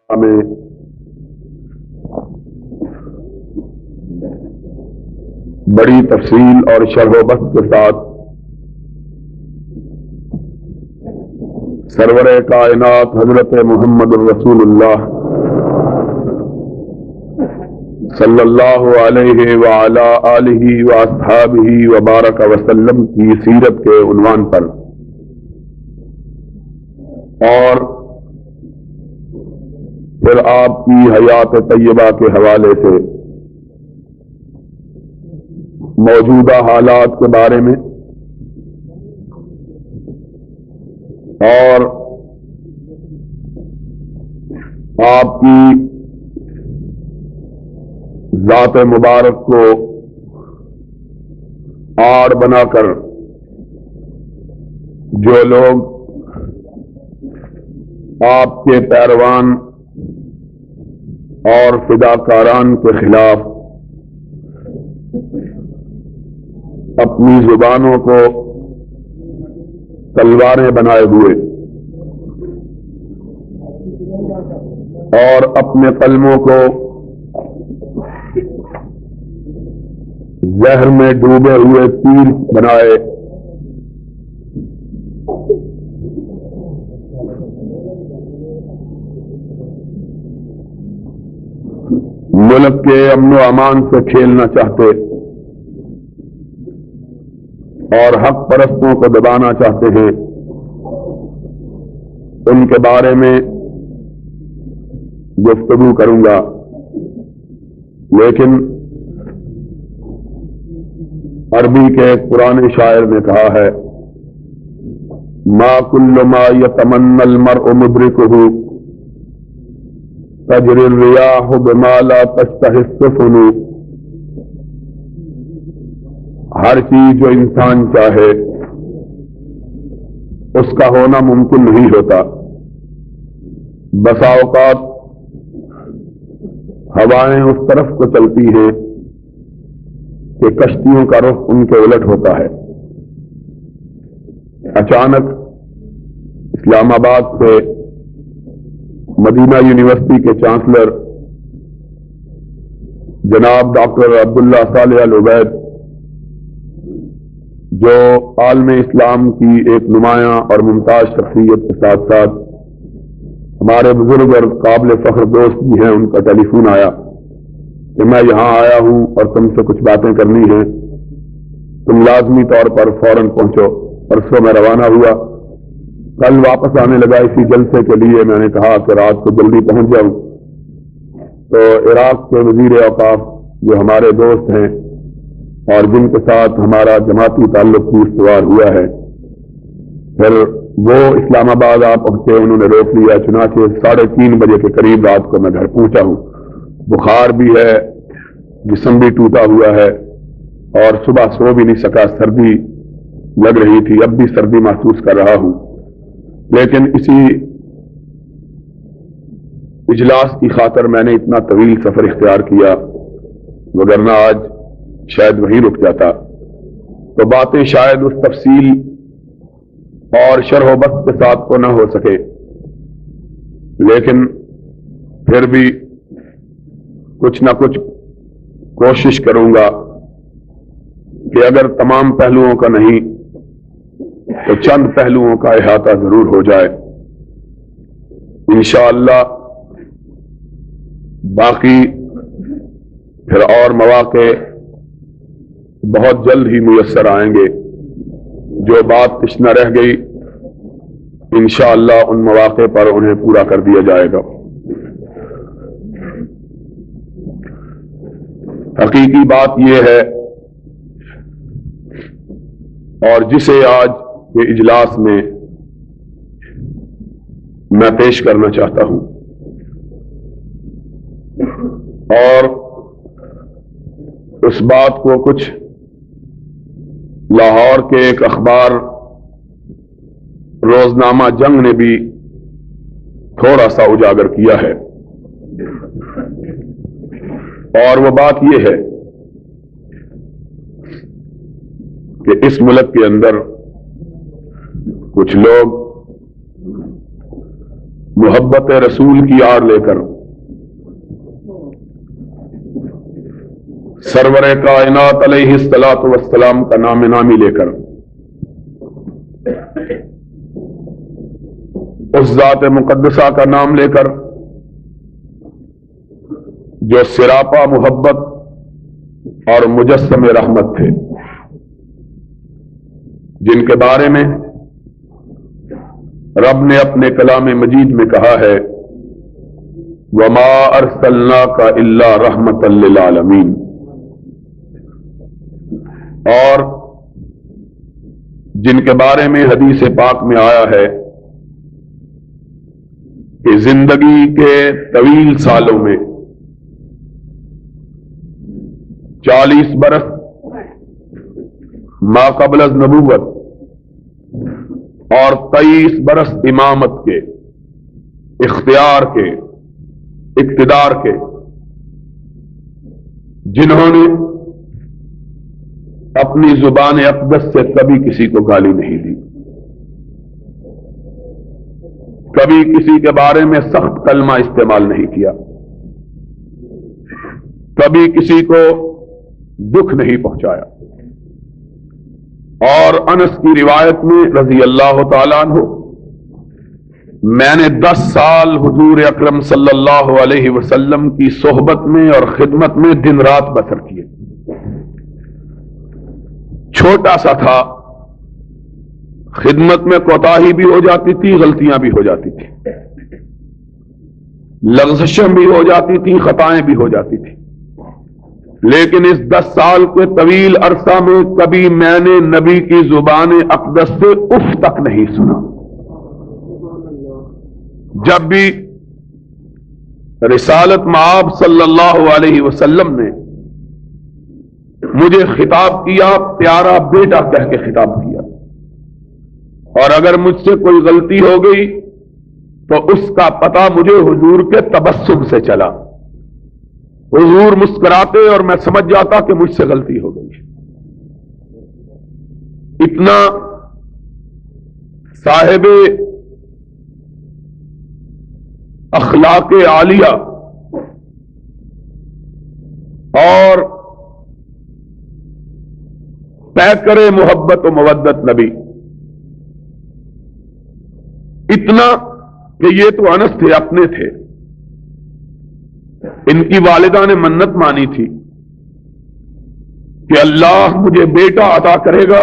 میں بڑی تفصیل اور شرح و بسط کے ساتھ سرور کائنات حضرت محمد الرسول اللہ صلی اللہ علیہ وعلی آلہ واصحابہ وبارک وسلم کی سیرت کے عنوان پر اور پھر آپ کی حیات طیبہ کے حوالے سے موجودہ حالات کے بارے میں اور آپ کی ذات مبارک کو آڑ بنا کر جو لوگ آپ کے پیروان اور فداکاران کے خلاف اپنی زبانوں کو تلواریں بنائے ہوئے اور اپنے قلموں کو زہر میں ڈوبے ہوئے تیر بنائے ملک کے امن و امان سے کھیلنا چاہتے اور حق پرستوں کو دبانا چاہتے ہیں، ان کے بارے میں گفتگو کروں گا، لیکن عربی کے ایک پرانے شاعر نے کہا ہے ما کل ما یتمنى المرء مدرکہ تجری الریاح بما لا تشتہی السفن، ہر چیز جو انسان چاہے اس کا ہونا ممکن نہیں ہوتا، بسا اوقات ہوائیں اس طرف کو چلتی ہیں کہ کشتیوں کا رخ ان کے الٹ ہوتا ہے۔ اچانک اسلام آباد سے مدینہ یونیورسٹی کے چانسلر جناب ڈاکٹر عبداللہ صالح العبید، جو عالم اسلام کی ایک نمایاں اور ممتاز شخصیت کے ساتھ ساتھ ہمارے بزرگ اور قابل فخر دوست بھی ہیں، ان کا ٹیلی فون آیا کہ میں یہاں آیا ہوں اور تم سے کچھ باتیں کرنی ہیں، تم لازمی طور پر فوراً پہنچو۔ پرسوں میں روانہ ہوا، کل واپس آنے لگا اسی جلسے کے لیے، میں نے کہا کہ رات کو جلدی پہنچ جاؤں، تو عراق کے وزیر اوقاف جو ہمارے دوست ہیں اور جن کے ساتھ ہمارا جماعتی تعلق بھی استوار ہوا ہے، پھر وہ اسلام آباد آپ پہنچے، انہوں نے روک لیا، چنانچہ 3:30 بجے کے قریب رات کو میں گھر پہنچا ہوں۔ بخار بھی ہے، جسم بھی ٹوٹا ہوا ہے اور صبح سو بھی نہیں سکا، سردی لگ رہی تھی، اب بھی سردی محسوس کر رہا ہوں، لیکن اسی اجلاس کی خاطر میں نے اتنا طویل سفر اختیار کیا، وگرنہ آج شاید وہیں رک جاتا، تو باتیں شاید اس تفصیل اور شرح و بسط کے ساتھ تو نہ ہو سکے، لیکن پھر بھی کچھ نہ کچھ کوشش کروں گا کہ اگر تمام پہلوؤں کا نہیں تو چند پہلوؤں کا احاطہ ضرور ہو جائے انشاءاللہ۔ باقی پھر اور مواقع بہت جلد ہی میسر آئیں گے، جو بات تشنہ رہ گئی انشاءاللہ ان مواقع پر انہیں پورا کر دیا جائے گا۔ حقیقی بات یہ ہے، اور جسے آج کے اجلاس میں میں پیش کرنا چاہتا ہوں، اور اس بات کو کچھ لاہور کے ایک اخبار روزنامہ جنگ نے بھی تھوڑا سا اجاگر کیا ہے، اور وہ بات یہ ہے کہ اس ملک کے اندر کچھ لوگ محبت رسول کی آڑ لے کر سرور کائنات علیہ الصلوۃ والسلام کا نام نامی لے کر اس ذات مقدسہ کا نام لے کر جو سراپا محبت اور مجسم رحمت تھے، جن کے بارے میں رب نے اپنے کلام مجید میں کہا ہے وَمَا أَرْسَلْنَاكَ إِلَّا رَحْمَةً لِّلْعَالَمِينَ، اور جن کے بارے میں حدیث پاک میں آیا ہے کہ زندگی کے طویل سالوں میں 40 برس ما قبل از نبوت اور 23 برس امامت کے، اختیار کے، اقتدار کے، جنہوں نے اپنی زبان اقدس سے کبھی کسی کو گالی نہیں دی، کبھی کسی کے بارے میں سخت کلمہ استعمال نہیں کیا، کبھی کسی کو دکھ نہیں پہنچایا، اور انس کی روایت میں رضی اللہ تعالیٰ عنہ، میں نے 10 سال حضور اکرم صلی اللہ علیہ وسلم کی صحبت میں اور خدمت میں دن رات بسر کیے۔ چھوٹا سا تھا، خدمت میں کوتاہی بھی ہو جاتی تھی، غلطیاں بھی ہو جاتی تھی، لغزشیں بھی ہو جاتی تھی، خطائیں بھی ہو جاتی تھی، لیکن اس 10 سال کے طویل عرصہ میں کبھی میں نے نبی کی زبان اقدس سے اف تک نہیں سنا۔ جب بھی رسالت مآب صلی اللہ علیہ وسلم نے مجھے خطاب کیا، پیارا بیٹا کہہ کے خطاب کیا، اور اگر مجھ سے کوئی غلطی ہو گئی تو اس کا پتہ مجھے حضور کے تبسم سے چلا۔ حضور مسکراتے اور میں سمجھ جاتا کہ مجھ سے غلطی ہو گئی۔ اتنا صاحب اخلاق عالیہ اور پیکر محبت و مودت نبی، اتنا کہ یہ تو انس تھے، اپنے تھے، ان کی والدہ نے منت مانی تھی کہ اللہ مجھے بیٹا عطا کرے گا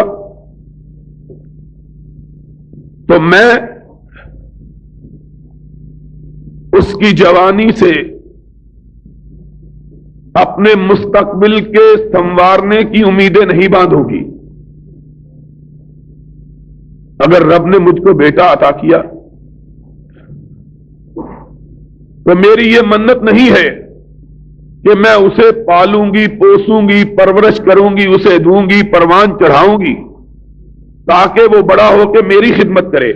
تو میں اس کی جوانی سے اپنے مستقبل کے سنوارنے کی امیدیں نہیں باندھوں گی۔ اگر رب نے مجھ کو بیٹا عطا کیا تو میری یہ منت نہیں ہے کہ میں اسے پالوں گی، پوسوں گی، پرورش کروں گی، اسے دوں گی، پروان چڑھاؤں گی تاکہ وہ بڑا ہو کے میری خدمت کرے،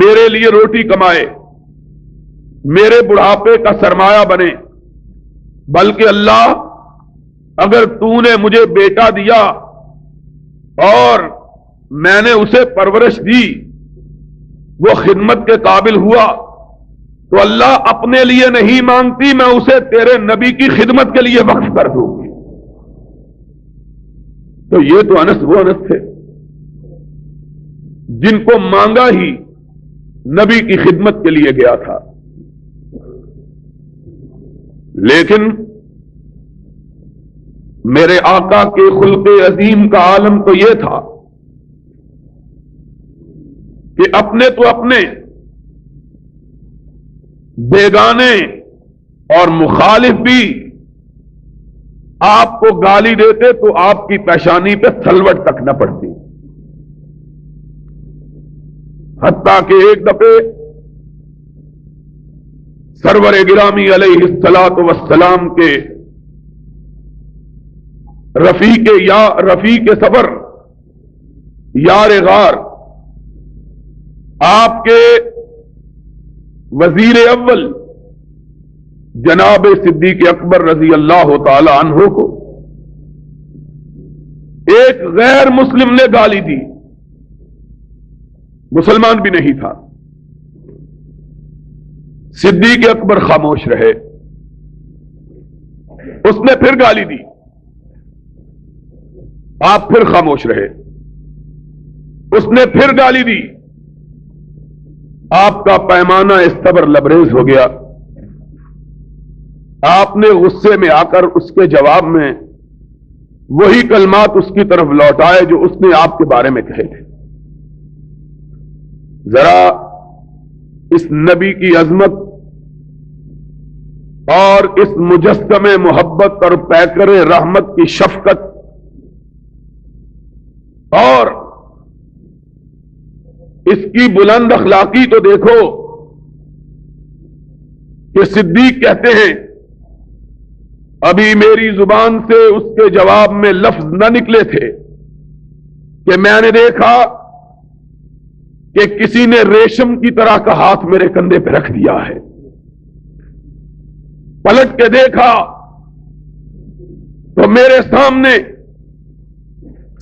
میرے لیے روٹی کمائے، میرے بڑھاپے کا سرمایہ بنے، بلکہ اللہ اگر تو نے مجھے بیٹا دیا اور میں نے اسے پرورش دی، وہ خدمت کے قابل ہوا، تو اللہ اپنے لیے نہیں مانگتی، میں اسے تیرے نبی کی خدمت کے لیے وقف کر دوں گی۔ تو یہ تو انس وہ انس تھے جن کو مانگا ہی نبی کی خدمت کے لیے گیا تھا، لیکن میرے آقا کے خلق عظیم کا عالم تو یہ تھا کہ اپنے تو اپنے، بیگانے اور مخالف بھی آپ کو گالی دیتے تو آپ کی پیشانی پہ سلوٹ تک نہ پڑتی، حتیٰ کہ ایک دفعے سرور گرامی علیہ الصلوۃ والسلام کے رفیق سفر، یار غار، آپ کے وزیر اول جناب صدیق اکبر رضی اللہ تعالی عنہ کو ایک غیر مسلم نے گالی دی، مسلمان بھی نہیں تھا، صدیق اکبر خاموش رہے. اس نے پھر گالی دی, آپ پھر خاموش رہے. اس نے پھر گالی دی, آپ کا پیمانہ صبر لبریز ہو گیا. آپ نے غصے میں آ کر اس کے جواب میں وہی کلمات اس کی طرف لوٹائے جو اس نے آپ کے بارے میں کہے تھے. ذرا اس نبی کی عظمت اور اس مجسم محبت اور پیکر رحمت کی شفقت اور اس کی بلند اخلاقی تو دیکھو کہ صدیق کہتے ہیں ابھی میری زبان سے اس کے جواب میں لفظ نہ نکلے تھے کہ میں نے دیکھا کہ کسی نے ریشم کی طرح کا ہاتھ میرے کندھے پہ رکھ دیا ہے. پلٹ کے دیکھا تو میرے سامنے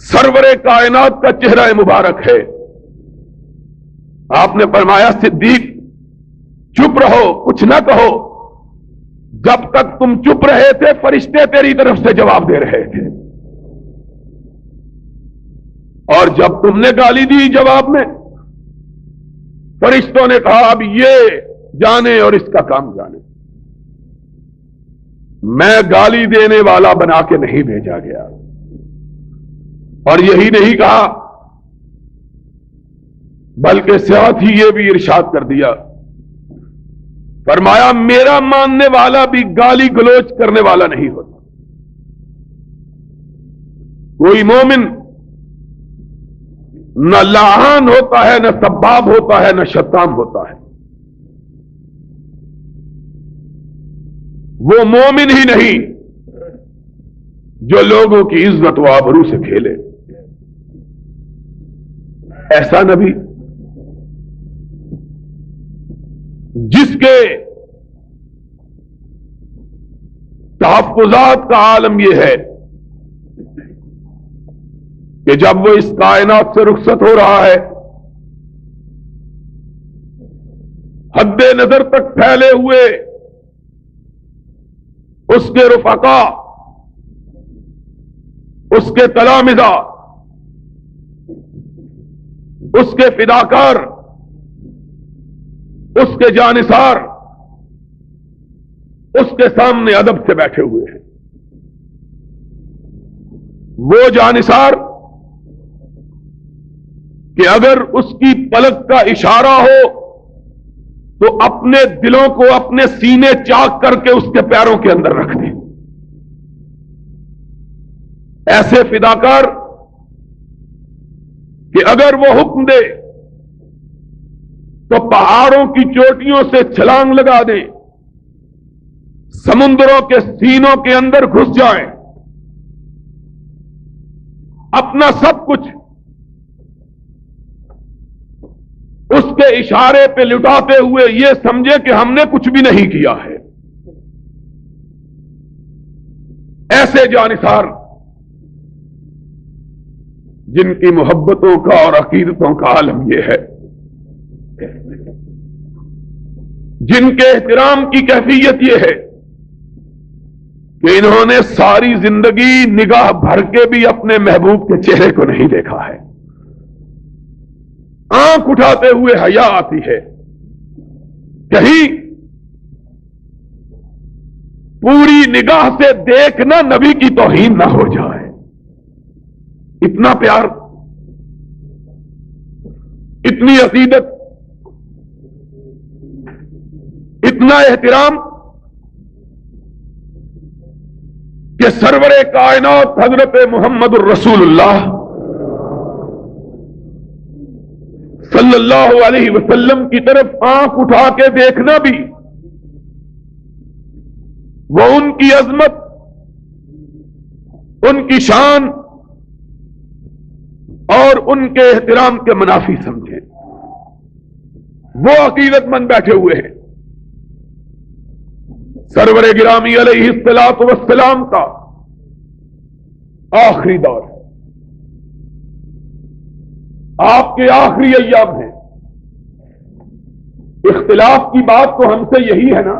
سرور کائنات کا چہرہ مبارک ہے. آپ نے فرمایا صدیق چپ رہو, کچھ نہ کہو. جب تک تم چپ رہے تھے فرشتے تیری طرف سے جواب دے رہے تھے, اور جب تم نے گالی دی جواب میں فرشتوں نے کہا اب یہ جانے اور اس کا کام جانے. میں گالی دینے والا بنا کے نہیں بھیجا گیا. اور یہی نہیں کہا بلکہ ساتھ ہی یہ بھی ارشاد کر دیا, فرمایا میرا ماننے والا بھی گالی گلوچ کرنے والا نہیں ہوتا. کوئی مومن نہ لعان ہوتا ہے, نہ سباب ہوتا ہے, نہ شتام ہوتا ہے. وہ مومن ہی نہیں جو لوگوں کی عزت و آبرو سے کھیلے. ایسا نبی جس کے تحفظات کا عالم یہ ہے کہ جب وہ اس کائنات سے رخصت ہو رہا ہے حد نظر تک پھیلے ہوئے اس کے رفقا, اس کے تلامذہ, اس کے فداکار, اس کے جانثار اس کے سامنے ادب سے بیٹھے ہوئے ہیں. وہ جانثار کہ اگر اس کی پلک کا اشارہ ہو تو اپنے دلوں کو اپنے سینے چاک کر کے اس کے پیروں کے اندر رکھ دیں. ایسے فداکار کہ اگر وہ حکم دے تو پہاڑوں کی چوٹیوں سے چھلانگ لگا دیں, سمندروں کے سینوں کے اندر گھس جائیں, اپنا سب کچھ اس کے اشارے پہ لٹاتے ہوئے یہ سمجھے کہ ہم نے کچھ بھی نہیں کیا ہے. ایسے جانثار جن کی محبتوں کا اور عقیدتوں کا عالم یہ ہے, جن کے احترام کی کیفیت یہ ہے کہ انہوں نے ساری زندگی نگاہ بھر کے بھی اپنے محبوب کے چہرے کو نہیں دیکھا ہے. آنکھ اٹھاتے ہوئے حیا آتی ہے, کہیں پوری نگاہ سے دیکھنا نبی کی توہین نہ ہو جائے. اتنا پیار, اتنی عقیدت, اتنا احترام کہ سرور کائنات حضرت محمد الرسول اللہ صلی اللہ علیہ وسلم کی طرف آنکھ اٹھا کے دیکھنا بھی وہ ان کی عظمت, ان کی شان اور ان کے احترام کے منافی سمجھیں. وہ عقیدت مند بیٹھے ہوئے ہیں. سرور گرامی علیہ الصلوۃ والسلام کا آخری دور ہے, آپ کے آخری ایام ہیں. اختلاف کی بات تو ہم سے یہی ہے نا،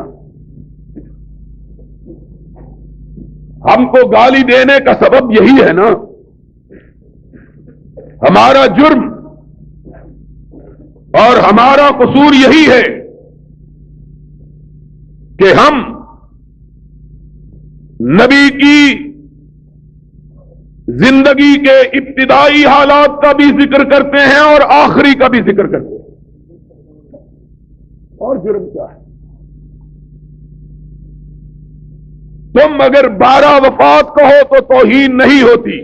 ہم کو گالی دینے کا سبب یہی ہے نا، ہمارا جرم اور ہمارا قصور یہی ہے کہ ہم نبی کی زندگی کے ابتدائی حالات کا بھی ذکر کرتے ہیں اور آخری کا بھی ذکر کرتے ہیں، اور جرم کیا ہے؟ تم اگر 12 وفات کہو تو توہین نہیں ہوتی،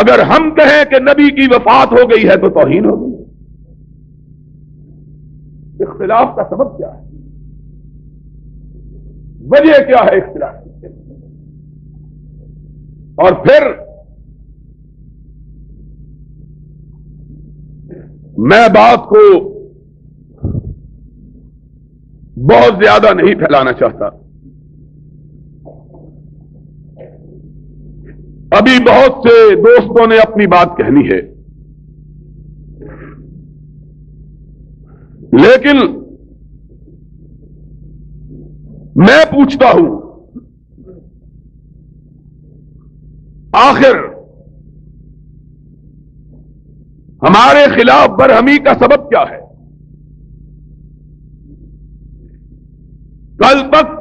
اگر ہم کہیں کہ نبی کی وفات ہو گئی ہے تو توہین ہو گئی۔ اختلاف کا سبب کیا ہے؟ وجہ کیا ہے اختلاف کی؟ اور پھر میں بات کو بہت زیادہ نہیں پھیلانا چاہتا، ابھی بہت سے دوستوں نے اپنی بات کہنی ہے، لیکن میں پوچھتا ہوں آخر ہمارے خلاف برہمی کا سبب کیا ہے؟ کل تک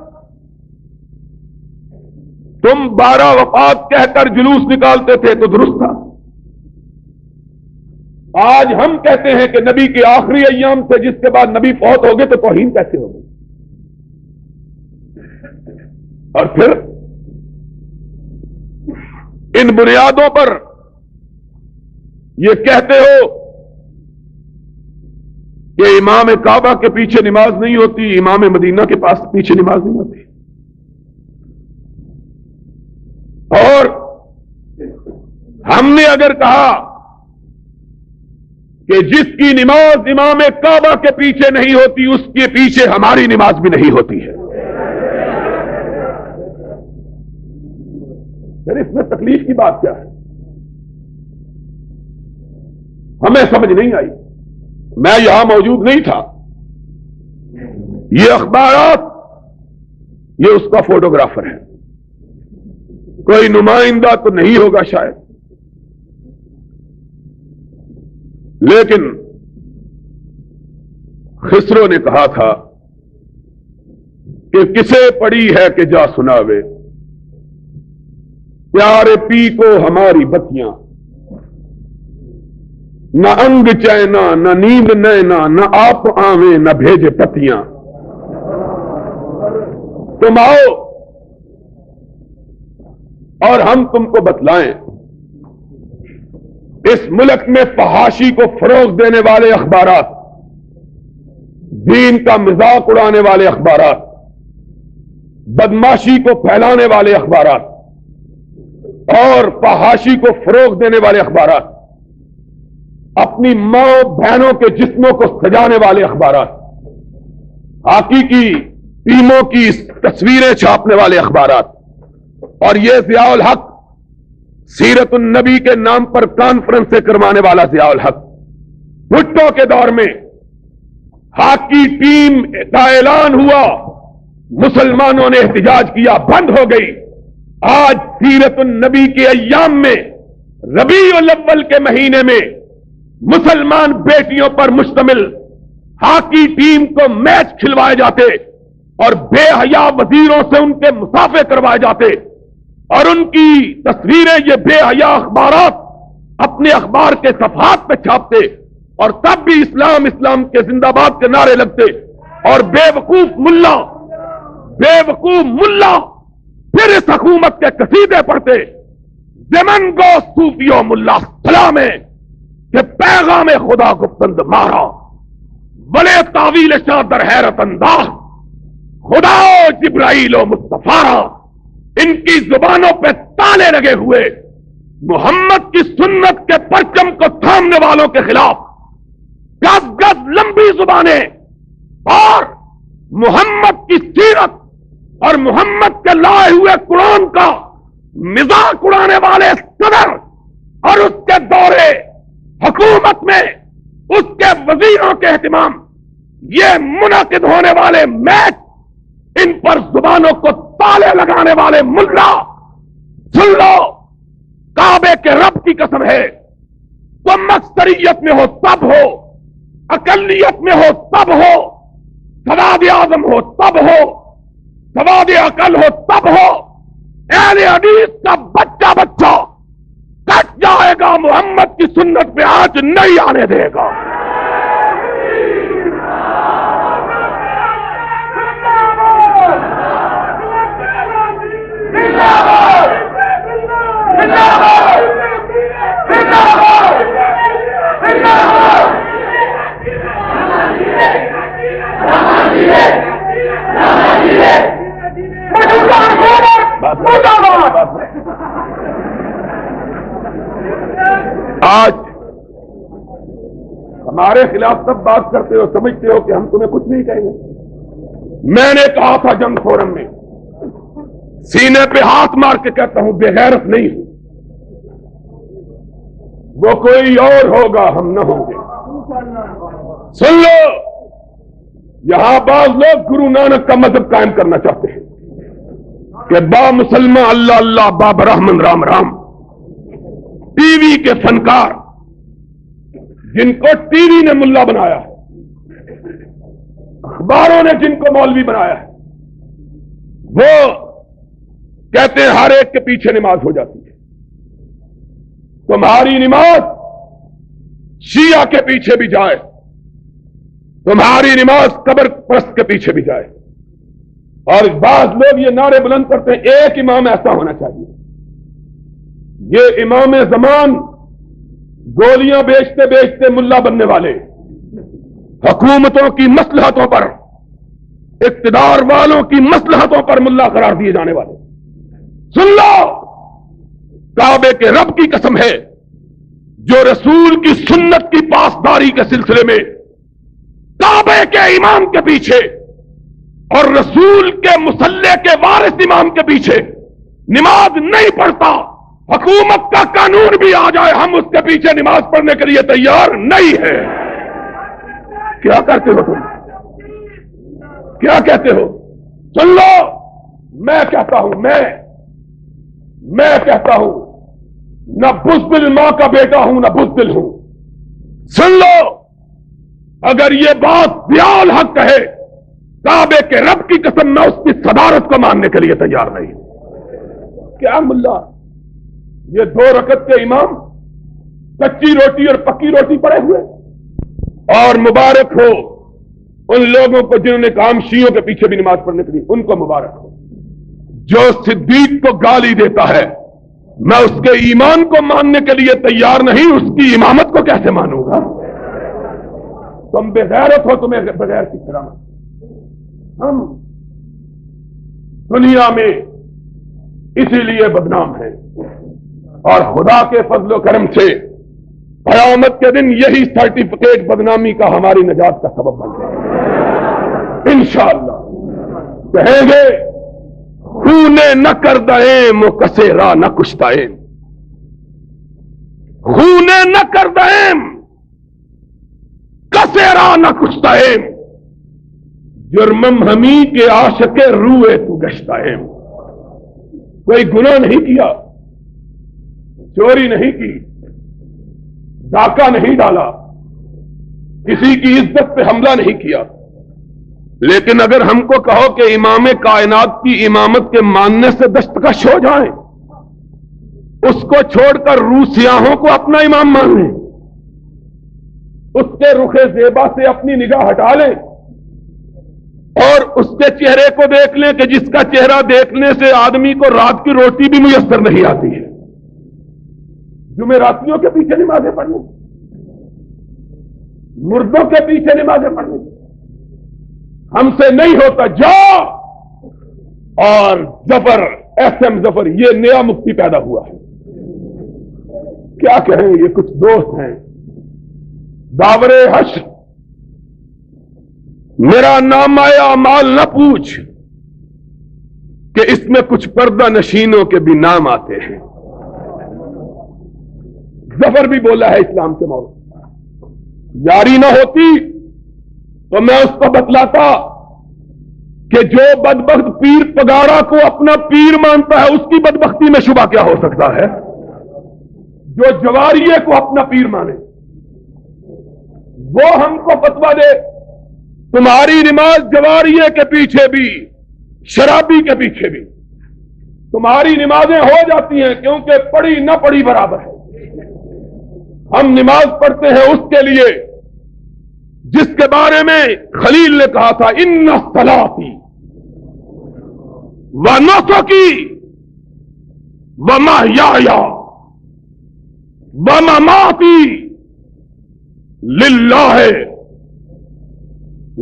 تم 12 وفات کہہ کر جلوس نکالتے تھے تو درست تھا، آج ہم کہتے ہیں کہ نبی کے آخری ایام سے جس کے بعد نبی فوت ہو گئے تو توہین کیسے ہو گئی؟ اور پھر ان بنیادوں پر یہ کہتے ہو کہ امام کعبہ کے پیچھے نماز نہیں ہوتی، امام مدینہ کے پاس پیچھے نماز نہیں ہوتی، اور ہم نے اگر کہا کہ جس کی نماز امام کعبہ کے پیچھے نہیں ہوتی اس کے پیچھے ہماری نماز بھی نہیں ہوتی ہے، پھر اس میں تکلیف کی بات کیا ہے؟ ہمیں سمجھ نہیں آئی، میں یہاں موجود نہیں تھا، یہ اخبارات یہ اس کا فوٹوگرافر ہے، کوئی نمائندہ تو نہیں ہوگا شاید، لیکن خسرو نے کہا تھا کہ کسے پڑی ہے کہ جا سناوے، پیارے پی کو ہماری بتیاں، نہ انگ چینا نہ نیند نینا نہ آپ آویں نہ بھیجے پتیاں، تم آؤ اور ہم تم کو بتلائیں اس ملک میں فحاشی کو فروغ دینے والے اخبارات، دین کا مذاق اڑانے والے اخبارات، بدماشی کو پھیلانے والے اخبارات اور فحاشی کو فروغ دینے والے اخبارات، اپنی ماں بہنوں کے جسموں کو سجانے والے اخبارات، ہاکی کی ٹیموں کی تصویریں چھاپنے والے اخبارات، اور یہ ضیاء الحق سیرت النبی کے نام پر کانفرنسیں کروانے والا ضیاء الحق، بھٹو کے دور میں ہاکی ٹیم کا اعلان ہوا، مسلمانوں نے احتجاج کیا، بند ہو گئی، آج سیرت النبی کے ایام میں ربیع الاول کے مہینے میں مسلمان بیٹیوں پر مشتمل ہاکی ٹیم کو میچ کھلوائے جاتے اور بے حیا وزیروں سے ان کے مسافے کروائے جاتے، اور ان کی تصویریں یہ بے حیا اخبارات اپنے اخبار کے صفحات پہ چھاپتے، اور تب بھی اسلام اسلام کے زندہ باد کے نعرے لگتے، اور بے وقوف ملا پھر اس حکومت کے قصیدے پڑھتے، زمن گو صوفیو ملا سلامے کہ پیغام خدا گفتند مارا، بلے تعویل شاہ در حیرت انداز خدا و جبرائیل و مصطفیٰ، ان کی زبانوں پہ تالے لگے ہوئے محمد کی سنت کے پرچم کو تھامنے والوں کے خلاف گز گز لمبی زبانیں، اور محمد کی سیرت اور محمد کے لائے ہوئے قرآن کا مذاق اڑانے والے صدر اور اس کے دورے حکومت میں اس کے وزیروں کے اہتمام یہ منعقد ہونے والے میچ، ان پر زبانوں کو تالے لگانے والے ملا، سن لو، کعبے کے رب کی قسم ہے، تم اکثریت میں ہو تب ہو، اقلیت میں ہو تب ہو، سواد اعظم ہو تب ہو، سواد عقل ہو تب ہو، اہل حدیث کا بچہ کٹ جائے گا، محمد کی سنت پہ آنچ نہیں آنے دے گا۔ آج ہمارے خلاف سب بات کرتے ہو، سمجھتے ہو کہ ہم تمہیں کچھ نہیں کہیں گے۔ میں نے کہا تھا جنگ فورم میں، سینے پہ ہاتھ مار کے کہتا ہوں، بے غیرت نہیں ہوں، وہ کوئی اور ہوگا، ہم نہ ہوں گے۔ سن لو، یہاں بعض لوگ گرو نانک کا مذہب قائم کرنا چاہتے ہیں کہ با مسلمہ اللہ اللہ، با برہمن رام رام۔ ٹی وی کے فنکار جن کو ٹی وی نے ملا بنایا ہے، اخباروں نے جن کو مولوی بنایا ہے، وہ کہتے ہیں ہر ایک کے پیچھے نماز ہو جاتی ہے۔ تمہاری نماز شیعہ کے پیچھے بھی جائے، تمہاری نماز قبر پرست کے پیچھے بھی جائے، اور بعض لوگ یہ نعرے بلند کرتے ہیں ایک امام ایسا ہونا چاہیے۔ یہ امام زمان گولیاں بیچتے بیچتے ملا بننے والے، حکومتوں کی مصلحتوں پر، اقتدار والوں کی مصلحتوں پر ملا قرار دیے جانے والے۔ سن لو، کعبے کے رب کی قسم ہے، جو رسول کی سنت کی پاسداری کے سلسلے میں کعبے کے امام کے پیچھے اور رسول کے مصلی کے وارث امام کے پیچھے نماز نہیں پڑھتا، حکومت کا قانون بھی آ جائے ہم اس کے پیچھے نماز پڑھنے کے لیے تیار نہیں ہے۔ کیا کرتے ہو تم؟ کیا کہتے ہو؟ سن لو، میں کہتا ہوں، میں کہتا ہوں، نہ بزدل ماں کا بیٹا ہوں، نہ بزدل ہوں۔ سن لو، اگر یہ بات دیال حق کہے، کعبے کے رب کی قسم میں اس کی صدارت کو ماننے کے لیے تیار نہیں۔ کیا ملا، یہ 2 رکعت کے امام کچی روٹی اور پکی روٹی پڑے ہوئے؟ اور مبارک ہو ان لوگوں کو جنہوں نے کام شیعوں کے پیچھے بھی نماز پڑھنے کے لیے، ان کو مبارک ہو۔ جو صدیق کو گالی دیتا ہے، میں اس کے ایمان کو ماننے کے لیے تیار نہیں، اس کی امامت کو کیسے مانوں گا؟ تم بے غیرت ہو، تمہیں بغیر کی طرح۔ ہم دنیا میں اسی لیے بدنام ہیں، اور خدا کے فضل و کرم سے قیامت کے دن یہی سرٹیفکیٹ بدنامی کا ہماری نجات کا سبب بن جائے گا انشاءاللہ۔ کہیں گے خونے نہ کردائیں کسے را نہ کشتائیں، خونے نہ کردائیں کسے را نہ کشتائیں، جرمم ہمی کے عاشق روئے تو گشتائیں۔ کوئی گناہ نہیں کیا، چوری نہیں کی، ڈاکہ نہیں ڈالا، کسی کی عزت پہ حملہ نہیں کیا، لیکن اگر ہم کو کہو کہ امام کائنات کی امامت کے ماننے سے دستکش ہو جائیں، اس کو چھوڑ کر روح سیاہوں کو اپنا امام مان لیں، اس کے رخ زیبا سے اپنی نگاہ ہٹا لیں، اور اس کے چہرے کو دیکھ لیں کہ جس کا چہرہ دیکھنے سے آدمی کو رات کی روٹی بھی میسر نہیں آتی ہے، جمعراتیوں کے پیچھے نمازیں پڑھنی، مردوں کے پیچھے نمازیں پڑھنی ہم سے نہیں ہوتا۔ جا اور ظفر SM ظفر، یہ نیا مفتی پیدا ہوا ہے، کیا کہیں، یہ کچھ دوست ہیں، داور حشر میرا نام آیا مال نہ پوچھ کہ اس میں کچھ پردہ نشینوں کے بھی نام آتے ہیں۔ ظفر بھی بولا ہے اسلام کے موضوع، یاری نہ ہوتی تو میں اس کو بتلاتا کہ جو بدبخت پیر پگاڑا کو اپنا پیر مانتا ہے اس کی بدبختی میں شبہ کیا ہو سکتا ہے؟ جو جواریے کو اپنا پیر مانے وہ ہم کو فتویٰ دے تمہاری نماز جواریے کے پیچھے بھی شرابی کے پیچھے بھی تمہاری نمازیں ہو جاتی ہیں کیونکہ پڑھی نہ پڑھی برابر ہے. ہم نماز پڑھتے ہیں اس کے لیے جس کے بارے میں خلیل نے کہا تھا ان صلاتی و نسکی و محیای و مماتی للہ،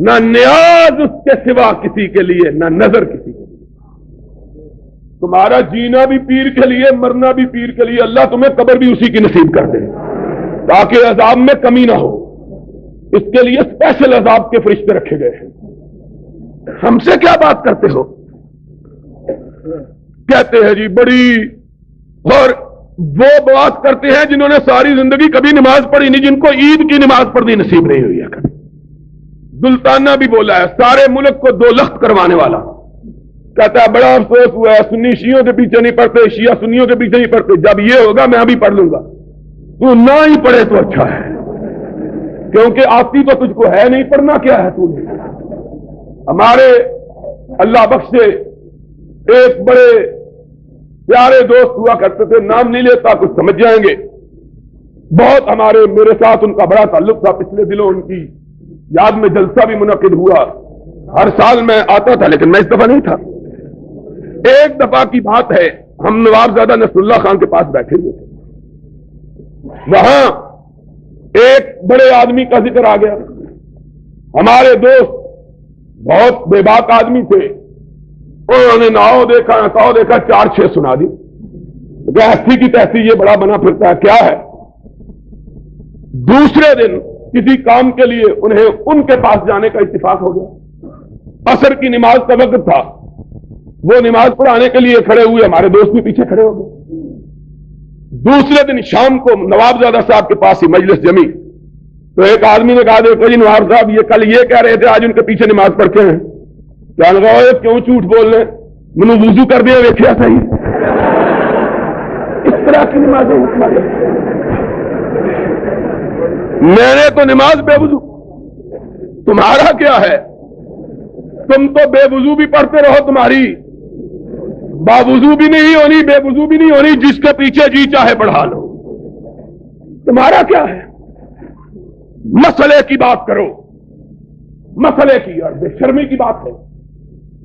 نہ نیاز اس کے سوا کسی کے لیے نہ نظر کسی کے لیے. تمہارا جینا بھی پیر کے لیے مرنا بھی پیر کے لیے. اللہ تمہیں قبر بھی اسی کی نصیب کر دے تاکہ عذاب میں کمی نہ ہو. اس کے لیے اسپیشل عذاب کے فرشتے رکھے گئے ہیں. ہم سے کیا بات کرتے ہو؟ کہتے ہیں جی بڑی، اور وہ بات کرتے ہیں جنہوں نے ساری زندگی کبھی نماز پڑھی نہیں، جن کو عید کی نماز پڑھنی نصیب نہیں ہوئی ہے کبھی. سلطانہ بھی بولا ہے سارے ملک کو دو لخت کروانے والا. کہتا ہے بڑا افسوس ہوا ہے سنی شیعوں کے پیچھے نہیں پڑھتے، شیعہ سنیوں کے پیچھے نہیں پڑھتے. جب یہ ہوگا میں ابھی پڑھ لوں گا. تو نہ ہی پڑھے تو اچھا ہے کیونکہ آتی تو تجھ کو ہے نہیں، پڑھنا کیا ہے تو نے. ہمارے اللہ بخشے ایک بڑے پیارے دوست ہوا کرتے تھے، نام نہیں لیتا کچھ سمجھ جائیں گے. بہت میرے ساتھ ان کا بڑا تعلق تھا. پچھلے دنوں ان کی یاد میں جلسہ بھی منعقد ہوا. ہر سال میں آتا تھا لیکن میں اس دفعہ نہیں تھا. ایک دفعہ کی بات ہے، ہم نوابزادہ نصر اللہ خان کے پاس بیٹھے ہوئے تھے. وہاں ایک بڑے آدمی کا ذکر آ گیا. ہمارے دوست بہت بے باک آدمی تھے. انہوں نے ناؤ دیکھا نکاؤ دیکھا 4-6 سنا دی. ایسی کی تیسی یہ بڑا بنا پھرتا ہے کیا ہے. دوسرے دن کسی کام کے لیے انہیں ان کے پاس جانے کا اتفاق ہو گیا. عصر کی نماز کا وقت تھا. وہ نماز پڑھانے کے لیے کھڑے ہوئے، ہمارے دوست بھی پیچھے کھڑے ہو گئے. دوسرے دن شام کو نوابزادہ صاحب کے پاس ہی مجلس جمی تو ایک آدمی نے کہا دیکھو جی نواب صاحب یہ کل یہ کہہ رہے تھے آج ان کے پیچھے نماز پڑھ کے ہیں. کیا لگا کیوں جھوٹ بول رہے؟ منو وضو کر دیا ویکھیا صحیح. اس طرح کی نمازیں میں نے تو نماز بے وضو. تمہارا کیا ہے؟ تم تو بے وضو بھی پڑھتے رہو، تمہاری باوضو بھی نہیں ہونی بے وضو بھی نہیں ہونی، جس کے پیچھے جی چاہے پڑھا لو. تمہارا کیا ہے؟ مسئلے کی بات کرو، مسئلے کی. اور بے شرمی کی بات ہے.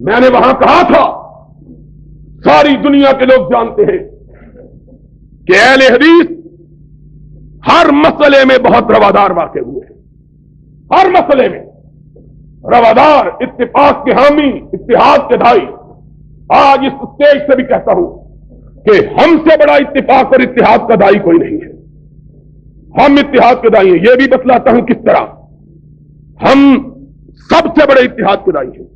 میں نے وہاں کہا تھا ساری دنیا کے لوگ جانتے ہیں کہ اہل حدیث ہر مسئلے میں بہت روادار واقع ہوئے ہیں. ہر مسئلے میں روادار، اتفاق کے حامی، اتحاد کے دائی. آج اس اسٹیج سے بھی کہتا ہوں کہ ہم سے بڑا اتفاق اور اتحاد کا دائی کوئی نہیں ہے. ہم اتحاد کے دائی ہیں. یہ بھی بتلاتا ہوں کس طرح. ہم سب سے بڑے اتحاد کے دائی ہیں.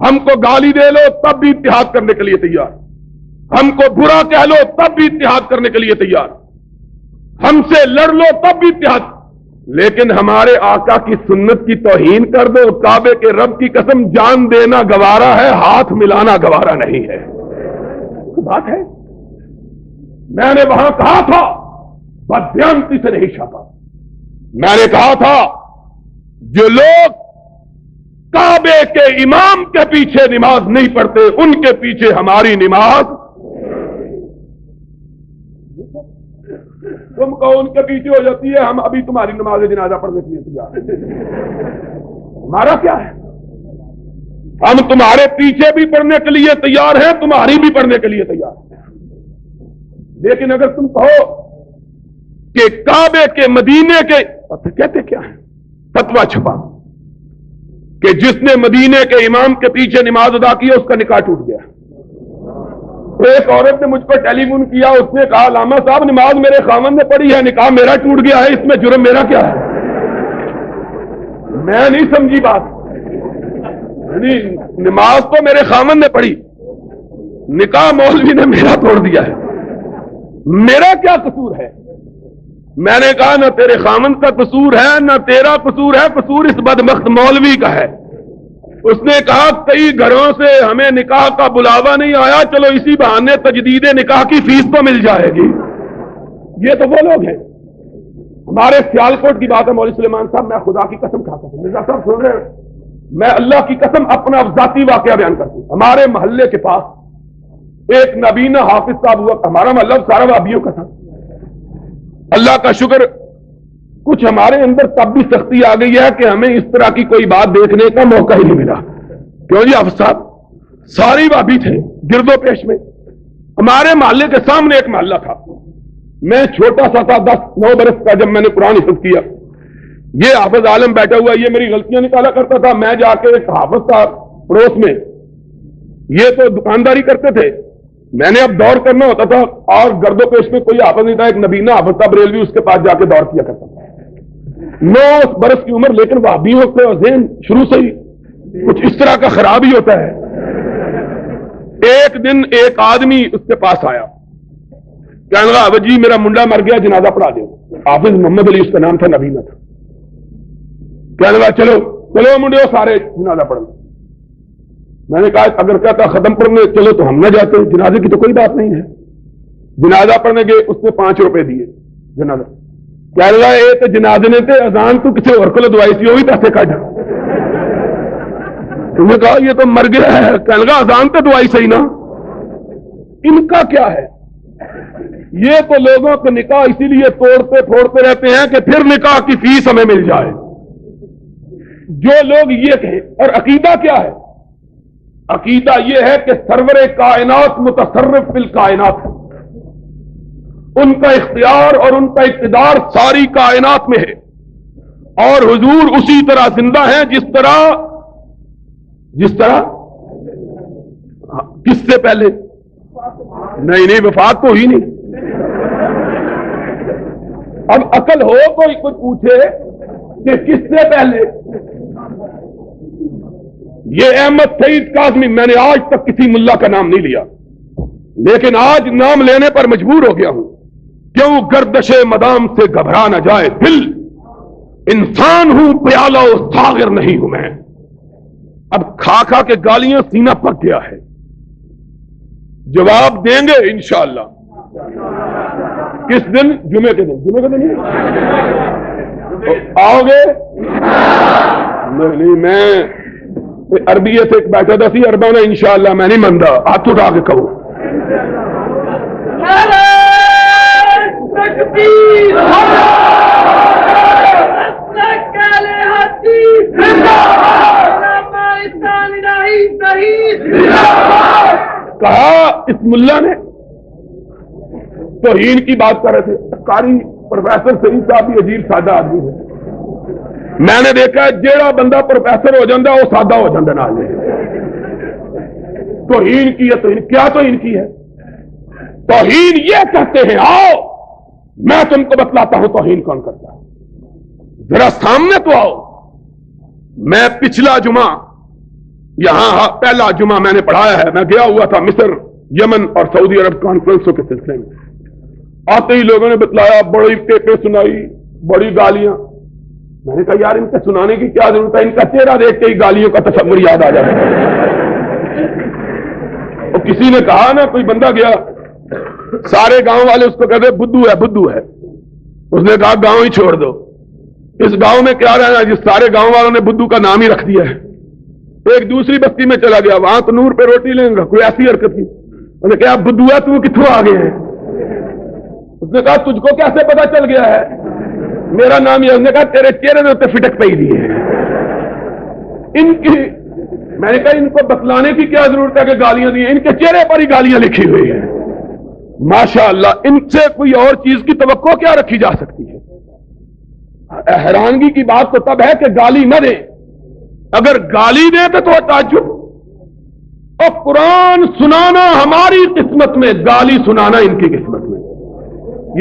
ہم کو گالی دے لو تب بھی اتحاد کرنے کے لیے تیار. ہم کو برا کہہ لو تب بھی اتحاد کرنے کے لیے تیار. ہم سے لڑ لو تب بھی اتحاد. لیکن ہمارے آقا کی سنت کی توہین کر دو، کعبے کے رب کی قسم جان دینا گوارا ہے، ہاتھ ملانا گوارا نہیں ہے. بات ہے. میں نے وہاں کہا تھا بدیانتی سے نہیں چھاپا. میں نے کہا تھا جو لوگ کعبے کے امام کے پیچھے نماز نہیں پڑھتے ان کے پیچھے ہماری نماز. تم کہو ان کے پیچھے ہو جاتی ہے، ہم ابھی تمہاری نماز جنازہ پڑھنے کے لیے تیار. ہمارا کیا ہے؟ ہم تمہارے پیچھے بھی پڑھنے کے لیے تیار ہیں، تمہاری بھی پڑھنے کے لیے تیار ہیں. لیکن اگر تم کہو کہ کعبے کے مدینے کے کہتے کیا ہے فتویٰ چھپا کہ جس نے مدینے کے امام کے پیچھے نماز ادا کی اس کا نکاح ٹوٹ گیا. ایک عورت نے مجھ کو ٹیلی فون کیا، اس نے کہا علامہ صاحب نماز میرے خاوند نے پڑھی ہے، نکاح میرا ٹوٹ گیا ہے، اس میں جرم میرا کیا ہے؟ میں نہیں سمجھی بات. نماز تو میرے خاوند نے پڑھی، نکاح مولوی نے میرا توڑ دیا ہے، میرا کیا قصور ہے؟ میں نے کہا نہ تیرے خامند کا قصور ہے نہ تیرا قصور ہے، قصور اس بدبخت مولوی کا ہے۔ اس نے کہا کئی گھروں سے ہمیں نکاح کا بلاوا نہیں آیا، چلو اسی بہانے تجدید نکاح کی فیس تو مل جائے گی۔ یہ تو وہ لوگ ہیں۔ ہمارے سیالکوٹ کی بات ہے مولوی سلیمان صاحب، میں خدا کی قسم کھاتا ہوں، مرزا صاحب سن رہے ہیں، میں اللہ کی قسم اپنا ذاتی واقعہ بیان کرتا ہوں۔ ہمارے محلے کے پاس ایک نبینا حافظ صاحب ہوا، ہمارا محلہ سارا وابیوں کا تھا۔ اللہ کا شکر کچھ ہمارے اندر تب بھی سختی آ گئی ہے کہ ہمیں اس طرح کی کوئی بات دیکھنے کا موقع ہی نہیں ملا۔ کیوں جی حافظ صاحب ساری وابی تھے گرد و پیش میں۔ ہمارے محلے کے سامنے ایک محلہ تھا، میں چھوٹا سا تھا 10-9 برس کا جب میں نے قرآن حفظ کیا، یہ حافظ عالم بیٹھا ہوا یہ میری غلطیاں نکالا کرتا تھا، میں جا کے ایک حافظ تھا پڑوس میں، یہ تو دکانداری کرتے تھے، میں نے اب دور کرنا ہوتا تھا اور گرد و پیش میں کوئی حافظ نہیں تھا، ایک نبینا حافظ تھا بریلوی، اس کے پاس جا کے دور کیا کرتا تھا۔ 9 برس کی عمر، لیکن وہابیوں کو ذہن شروع سے ہی کچھ اس طرح کا خراب ہی ہوتا ہے۔ ایک دن ایک آدمی اس کے پاس آیا، کہنے لگا حافظ جی میرا منڈا مر گیا، جنازہ پڑھا دو۔ حافظ محمد علی اس کا نام تھا، نبینا تھا۔ کہنے لگا چلو چلو منڈے سارے جنازہ پڑھنا۔ میں نے کہا اگر کہتا ختم پڑھنے چلو تو ہم نہ جاتے، جنازے کی تو کوئی بات نہیں ہے۔ جنازہ پڑھنے گئے، اس نے 5 روپے دیے جنازہ۔ کہنے لگا یہ تو جنازے نے تے اذان تو کسی اور کو دعائی سی، وہ بھی پیسے کٹ۔ تم نے کہا یہ تو مر گیا ہے، کہنے لگا اذان تو دعائی صحیح نا۔ ان کا کیا ہے، یہ تو لوگوں کو نکاح اسی لیے توڑتے پھوڑتے رہتے ہیں کہ پھر نکاح کی فیس ہمیں مل جائے۔ جو لوگ یہ کہیں، اور عقیدہ کیا ہے؟ عقیدہ یہ ہے کہ سرور کائنات متصرف فی الکائنات، ان کا اختیار اور ان کا اقتدار ساری کائنات میں ہے، اور حضور اسی طرح زندہ ہیں جس طرح کس سے پہلے؟ نہیں وفات تو ہی نہیں۔ اب عقل ہو کوئی پوچھے کہ کس سے پہلے؟ یہ احمد سعید کاظمی، میں نے آج تک کسی ملا کا نام نہیں لیا، لیکن آج نام لینے پر مجبور ہو گیا ہوں۔ کیوں گردش مدام سے گھبرا نہ جائے دل، انسان ہوں پیالہ و ساغر نہیں ہوں میں۔ اب کھا کھا کے گالیاں سینہ پک گیا ہے، جواب دیں گے انشاءاللہ۔ کس دن؟ جمعے کے دن آؤ گے؟ نہیں میں عربی سے ایک بیٹھا تھا سی اربانہ انشاءاللہ میں نہیں مندا، ہاتھ اٹھا کے کہو کہا اس ملا نے توہین کی بات کر رہے تھے، قاری پروفیسر سعید صاحب بھی عجیب سادہ آدمی ہے، میں نے دیکھا جیڑا بندہ پروفیسر ہو جاتا وہ سادہ ہو جاتا نال۔ توہین کی ہے، توہین کیا توہین کی ہے؟ توہین یہ کہتے ہیں، آؤ میں تم کو بتلاتا ہوں توہین کون کرتا ہے، ذرا سامنے تو آؤ۔ میں پچھلا جمعہ یہاں پہلا جمعہ میں نے پڑھایا ہے، میں گیا ہوا تھا مصر، یمن اور سعودی عرب کانفرنسوں کے سلسلے میں، آتے ہی لوگوں نے بتلایا، بڑی ٹیپیں سنائی، بڑی گالیاں۔ میں نے کہا یار ان کے سنانے کی کیا ضرورت ہے، ان کا چہرہ دیکھ کے ہی گالیوں کا تصور یاد آ جاتا ہے۔ اور کسی نے کہا نا، کوئی بندہ گیا، سارے گاؤں والے اس کو کہتے بدھو ہے بدھو ہے، اس نے کہا گاؤں ہی چھوڑ دو، اس گاؤں میں کیا رہنا جس سارے گاؤں والوں نے بدھو کا نام ہی رکھ دیا ہے۔ ایک دوسری بستی میں چلا گیا، وہاں تو نور پہ روٹی لیں گا، کوئی ایسی حرکت کی، اس نے کہا بدھو ہے تو کتوں آ گئے ہیں؟ اس نے کہا تجھ کو کیسے پتا چل گیا ہے میرا نام یہ؟ اس نے کہا تیرے چہرے میں اتنے فٹک پہ ہی دی ہے۔ ان کی میں نے کہا ان کو بتلانے کی کیا ضرورت ہے کہ گالیاں دی ہیں، ان کے چہرے پر ہی گالیاں لکھی ہوئی ہیں۔ ماشاءاللہ ان سے کوئی اور چیز کی توقع کیا رکھی جا سکتی ہے؟ حیرانگی کی بات تو تب ہے کہ گالی نہ دیں، اگر گالی دیں تو تعجب، اور قرآن سنانا ہماری قسمت میں، گالی سنانا ان کی قسمت میں،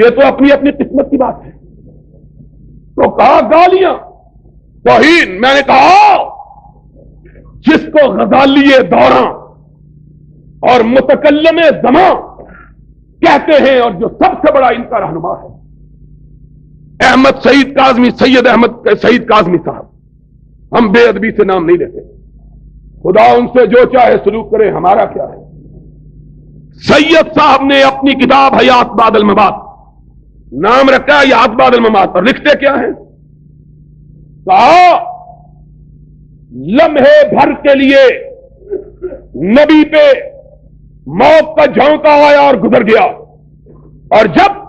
یہ تو اپنی اپنی قسمت کی بات ہے۔ تو کہا گالیاں توہین، میں نے کہا جس کو غزالی دوراں اور متکلم زمان کہتے ہیں اور جو سب سے بڑا ان کا رہنما ہے، احمد سعید کاظمی، سید احمد سعید کاظمی صاحب، ہم بے ادبی سے نام نہیں لیتے، خدا ان سے جو چاہے سلوک کرے، ہمارا کیا ہے۔ سید صاحب نے اپنی کتاب حیات بعد الممات نام رکھا ہے حیات بعد الممات، اور لکھتے کیا ہیں؟ کہا لمحے بھر کے لیے نبی پہ موت کا جھونکا آیا اور گزر گیا، اور جب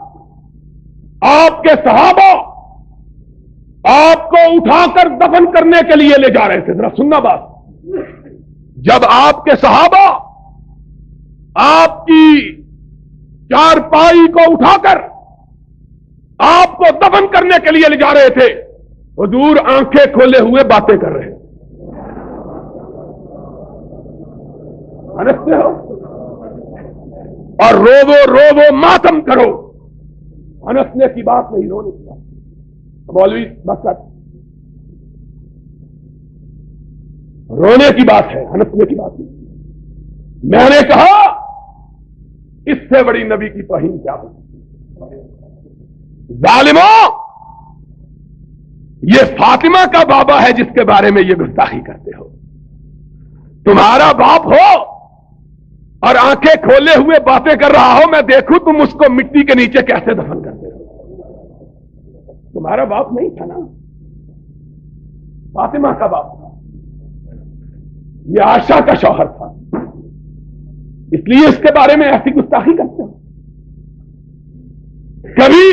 آپ کے صحابہ آپ کو اٹھا کر دفن کرنے کے لیے لے جا رہے تھے، ذرا سننا بات، جب آپ کے صحابہ آپ کی چارپائی کو اٹھا کر آپ کو دفن کرنے کے لیے لے جا رہے تھے، حضور آنکھیں کھولے ہوئے باتیں کر رہے ہیں۔ ہنستے ہو اور رو ماتم کرو، ہنسنے کی بات نہیں، رونے کی بات۔ مولوی بس کر، رونے کی بات ہے، ہنسنے کی بات نہیں۔ میں نے کہا اس سے بڑی نبی کی توہین کیا ہو؟ ظالموں، یہ فاطمہ کا بابا ہے جس کے بارے میں یہ گستاخی کرتے ہو۔ تمہارا باپ ہو اور آنکھیں کھولے ہوئے باتیں کر رہا ہو، میں دیکھوں تم اس کو مٹی کے نیچے کیسے دفن کرتے ہو۔ تمہارا باپ نہیں تھا نا، فاطمہ کا باپ تھا، یہ عائشہ کا شوہر تھا، اس لیے اس کے بارے میں ایسی گستاخی کرتے ہو۔ کبھی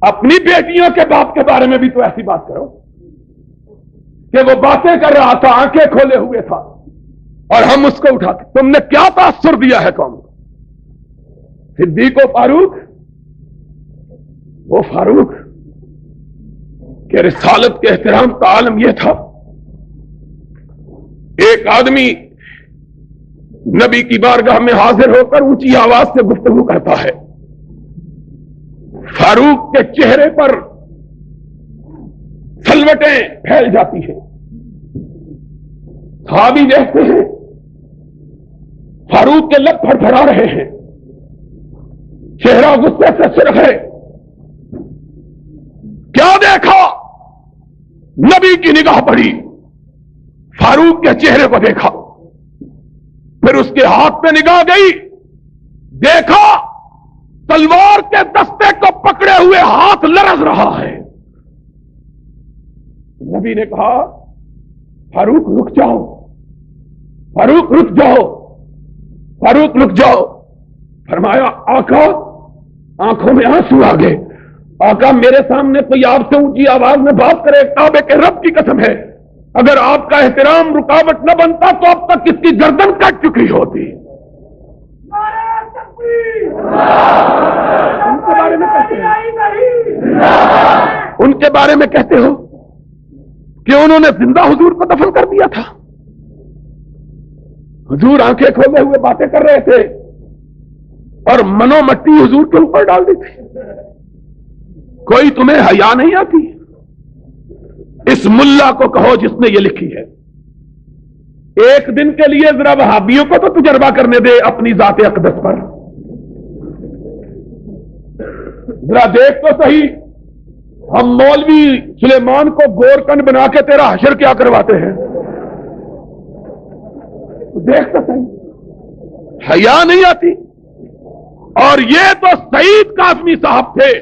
اپنی بیٹیوں کے باپ کے بارے میں بھی تو ایسی بات کرو کہ وہ باتیں کر رہا تھا، آنکھیں کھولے ہوئے تھا، اور ہم اس کو اٹھاتے۔ تم نے کیا تاثر دیا ہے قوم کو؟ صدیق و فاروق، وہ فاروق کہ رسالت کے احترام کا عالم یہ تھا، ایک آدمی نبی کی بارگاہ میں حاضر ہو کر اونچی آواز سے گفتگو کرتا ہے، فاروق کے چہرے پر سلوٹیں پھیل جاتی ہیں، صحابی دیکھتے ہیں فاروق کے لب پھڑپھڑا رہے ہیں، چہرہ غصے سے سرخ ہے۔ کیا دیکھا؟ نبی کی نگاہ پڑی، فاروق کے چہرے کو دیکھا، پھر اس کے ہاتھ میں نگاہ گئی، دیکھا تلوار کے دستے کو پکڑے ہوئے ہاتھ لرز رہا ہے۔ نبی نے کہا فاروق رک جاؤ، فاروق رک جاؤ، فاروق رک جاؤ۔ فرمایا آقا، آنکھوں میں آنسو آ گئے، آقا میرے سامنے کوئی آپ سے اونچی آواز میں بات کرے، کعبے کے رب کی قسم ہے اگر آپ کا احترام رکاوٹ نہ بنتا تو اب تک اس کی گردن کٹ چکی ہوتی۔ ان کے بارے میں کہتے ہو کہ انہوں نے زندہ حضور کو دفن کر دیا تھا۔ حضور آنکھیں کھولے ہوئے باتیں کر رہے تھے اور منو مٹی حضور کے اوپر ڈال دی تھی۔ کوئی تمہیں حیا نہیں آتی؟ اس ملا کو کہو جس نے یہ لکھی ہے، ایک دن کے لیے ذرا وہابیوں کو تو تجربہ کرنے دے اپنی ذات اقدس پر، ذرا دیکھ تو صحیح، ہم مولوی سلیمان کو گورکن بنا کے تیرا حشر کیا کرواتے ہیں، دیکھ تو صحیح، حیا نہیں آتی۔ اور یہ تو سعید کاظمی صاحب تھے۔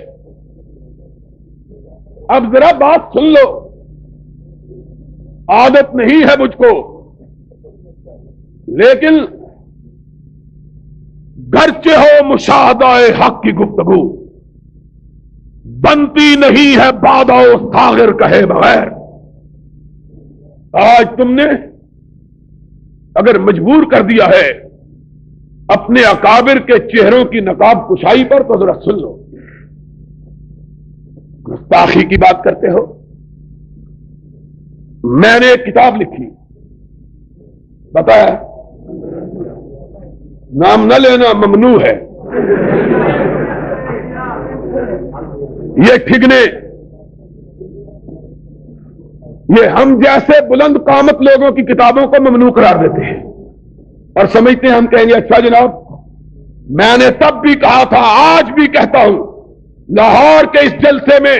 اب ذرا بات سن لو، عادت نہیں ہے مجھ کو، لیکن گرچہ ہو مشاہدہ حق کی گفتگو بنتی نہیں ہے بادہ ساغر کہے بغیر۔ آج تم نے اگر مجبور کر دیا ہے اپنے اکابر کے چہروں کی نقاب کشائی پر تو ذرا سن لو، گستاخی کی بات کرتے ہو۔ میں نے ایک کتاب لکھی، بتایا نام نہ لینا ممنوع ہے، یہ ٹھگنے، یہ ہم جیسے بلند قامت لوگوں کی کتابوں کو ممنوع قرار دیتے ہیں اور سمجھتے ہیں ہم کہیں گے اچھا جناب میں نے تب بھی کہا تھا، آج بھی کہتا ہوں، لاہور کے اس جلسے میں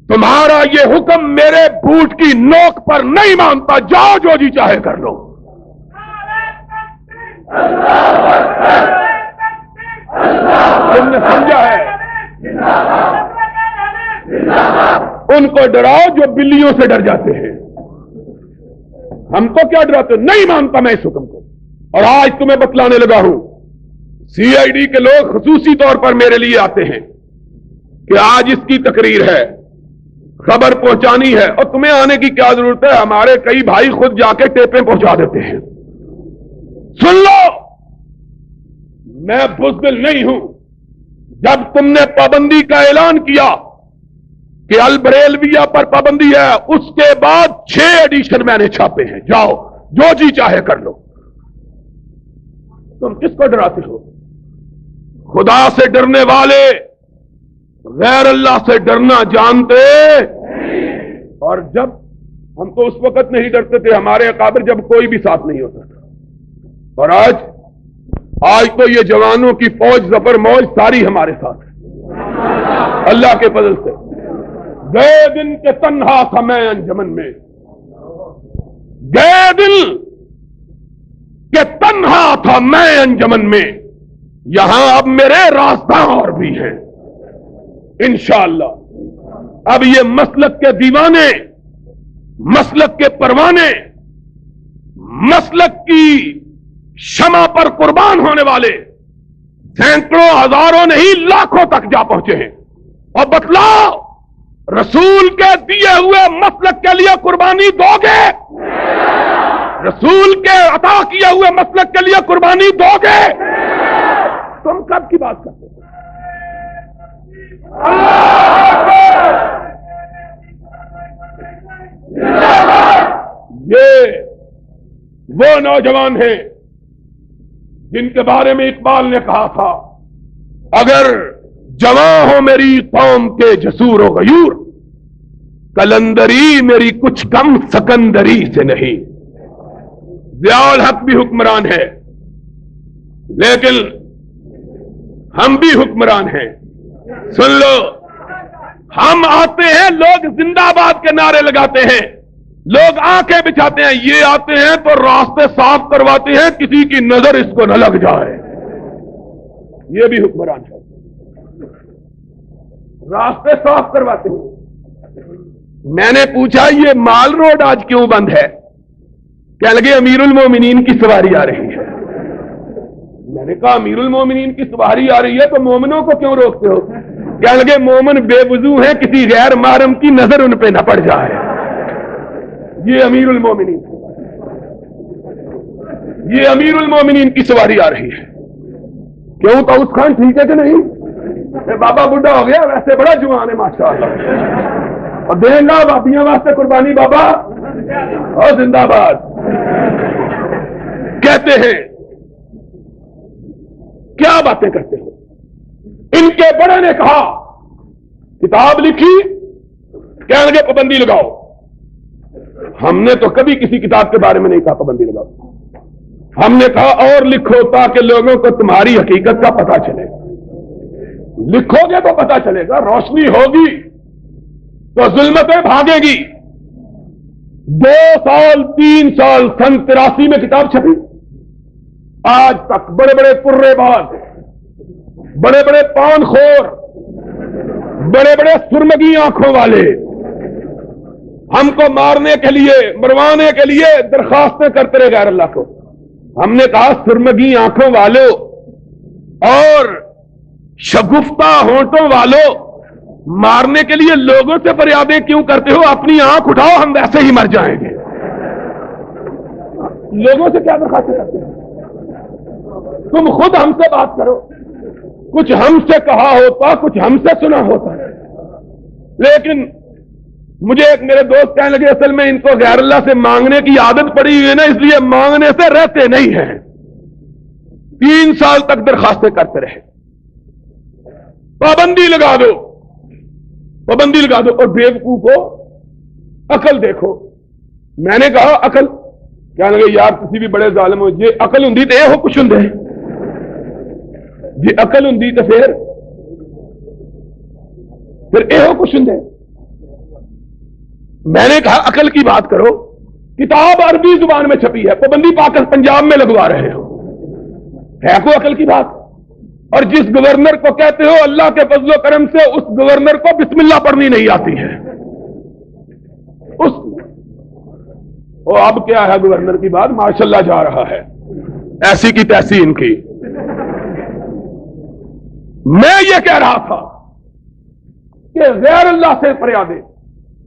تمہارا یہ حکم میرے بوٹ کی نوک پر نہیں مانتا، جاؤ جو جی چاہے کر لو۔ تم نے سمجھا ہے؟ ان کو ڈراؤ جو بلیوں سے ڈر جاتے ہیں، ہم کو کیا ڈراتے؟ نہیں مانتا میں اس حکم کو۔ اور آج تمہیں بتلانے لگا ہوں، سی آئی ڈی کے لوگ خصوصی طور پر میرے لیے آتے ہیں کہ آج اس کی تقریر ہے، خبر پہنچانی ہے، اور تمہیں آنے کی کیا ضرورت ہے؟ ہمارے کئی بھائی خود جا کے ٹیپیں پہنچا دیتے ہیں۔ سن لو، میں بزدل نہیں ہوں۔ جب تم نے پابندی کا اعلان کیا کہ البریلویہ پر پابندی ہے، اس کے بعد 6 ایڈیشن میں نے چھاپے ہیں، جاؤ جو جی چاہے کر لو۔ تم کس کو ڈراتے ہو؟ خدا سے ڈرنے والے غیر اللہ سے ڈرنا جانتے۔ اور جب ہم تو اس وقت نہیں ڈرتے تھے، ہمارے اکابر جب کوئی بھی ساتھ نہیں ہوتا تھا، اور آج تو یہ جوانوں کی فوج ظفر موج ساری ہمارے ساتھ ہے اللہ کے فضل سے۔ گئے دن کے تنہا تھا میں انجمن میں، گئے دن کہ تنہا تھا میں انجمن میں، یہاں اب میرے راستہ اور بھی ہیں انشاءاللہ۔ اب یہ مسلک کے دیوانے، مسلک کے پروانے، مسلک کی شمع پر قربان ہونے والے سینکڑوں ہزاروں نہیں لاکھوں تک جا پہنچے ہیں۔ اور بتلاؤ، رسول کے دیے ہوئے مسلک کے لیے قربانی دو گے؟ رسول کے عطا کیے ہوئے مسلک کے لیے قربانی دو گے؟ تم کب کی بات کرتے ہو؟ یہ وہ نوجوان ہیں جن کے بارے میں اقبال نے کہا تھا، اگر جواں ہو میری قوم کے جسور و غیور، کلندری میری کچھ کم سکندری سے نہیں۔ ضیاء الحق بھی حکمران ہے، لیکن ہم بھی حکمران ہیں۔ سن لو، ہم آتے ہیں، لوگ زندہ باد کے نعرے لگاتے ہیں، لوگ آنکھیں بچھاتے ہیں، یہ آتے ہیں تو راستے صاف کرواتے ہیں، کسی کی نظر اس کو نہ لگ جائے۔ یہ بھی حکمران ہے، راستے صاف کرواتے ہیں۔ میں نے پوچھا یہ مال روڈ آج کیوں بند ہے؟ کہنے لگے امیر المومنین کی سواری آ رہی ہے۔ میں نے کہا امیر المومنین کی سواری آ رہی ہے تو مومنوں کو کیوں روکتے ہو؟ کہنے لگے مومن بے وضو ہیں، کسی غیر محرم کی نظر ان پہ نہ پڑ جائے۔ یہ امیر المومنین، یہ امیر المومنین کی سواری آ رہی ہے۔ کیوں طاؤس خان ٹھیک ہے کہ نہیں؟ بابا بڈھا ہو گیا، ویسے بڑا جوان ہے ماشاءاللہ، اور دیں گا بابیاں واسطے قربانی بابا، اور زندہ باد۔ کہتے ہیں کیا باتیں کرتے ہو؟ ان کے بڑے نے کہا کتاب لکھی، کہنے لگے پابندی لگاؤ۔ ہم نے تو کبھی کسی کتاب کے بارے میں نہیں کہا پابندی لگاؤ، ہم نے کہا اور لکھو تاکہ لوگوں کو تمہاری حقیقت کا پتہ چلے۔ لکھو گے تو پتہ چلے گا، روشنی ہوگی تو ظلمتیں بھاگے گی۔ 2 سال 3 سال سن 83 میں کتاب چھپی، آج تک بڑے بڑے پرے باز، بڑے بڑے پان خور، بڑے بڑے سرمگی آنکھوں والے ہم کو مارنے کے لیے، مروانے کے لیے درخواستیں کرتے رہے غیر اللہ کو۔ ہم نے کہا سرمگی آنکھوں والوں اور شگفتہ ہونٹوں والوں، مارنے کے لیے لوگوں سے فریادیں کیوں کرتے ہو؟ اپنی آنکھ اٹھاؤ، ہم ویسے ہی مر جائیں گے۔ لوگوں سے کیا درخواستیں کرتے ہو؟ تم خود ہم سے بات کرو، کچھ ہم سے کہا ہوتا، کچھ ہم سے سنا ہوتا۔ لیکن مجھے ایک میرے دوست کہنے لگے اصل میں ان کو غیر اللہ سے مانگنے کی عادت پڑی ہوئی ہے نا، اس لیے مانگنے سے رہتے نہیں ہیں۔ 3 سال تک درخواستیں کرتے رہے، پابندی لگا دو، پابندی لگا دو۔ اور بیوقوف کو عقل دیکھو۔ میں نے کہا عقل؟ کہنے لگے یار کسی بھی بڑے ظالم ہو، جی عقل ہوں تو یہ ہو کچھ ہوں، جی عقل ہوں تو پھر پھر یہ کچھ ہوں. میں نے کہا عقل کی بات کرو, کتاب عربی زبان میں چھپی ہے, پابندی پاکستان پنجاب میں لگوا رہے ہو, ہے کوئی عقل کی بات؟ اور جس گورنر کو کہتے ہو اللہ کے فضل و کرم سے اس گورنر کو بسم اللہ پڑھنی نہیں آتی ہے. اب کیا ہے گورنر کی بات, ماشاءاللہ جا رہا ہے, ایسی کی تیسی ان کی. میں یہ کہہ رہا تھا کہ غیر اللہ سے فریادیں,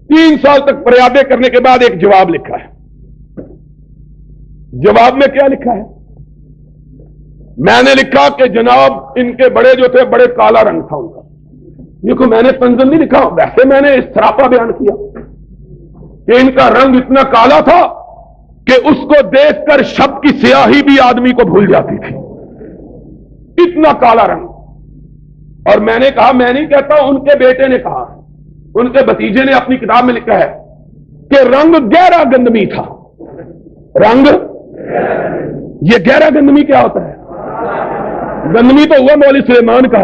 3 سال تک فریادیں کرنے کے بعد ایک جواب لکھا ہے. جواب میں کیا لکھا ہے؟ میں نے لکھا کہ جناب ان کے بڑے جو تھے بڑے کالا رنگ تھا ان کا. دیکھو میں نے تنزل نہیں لکھا, ویسے میں نے اس سراپا بیان کیا کہ ان کا رنگ اتنا کالا تھا کہ اس کو دیکھ کر شب کی سیاہی بھی آدمی کو بھول جاتی تھی, اتنا کالا رنگ. اور میں نے کہا, میں نہیں کہتا, ان کے بیٹے نے کہا, ان کے بھتیجے نے اپنی کتاب میں لکھا ہے کہ رنگ گہرا گندمی تھا. رنگ, یہ گہرا گندمی کیا ہوتا ہے؟ گندمی تو ہوا مولوی سلیمان کا,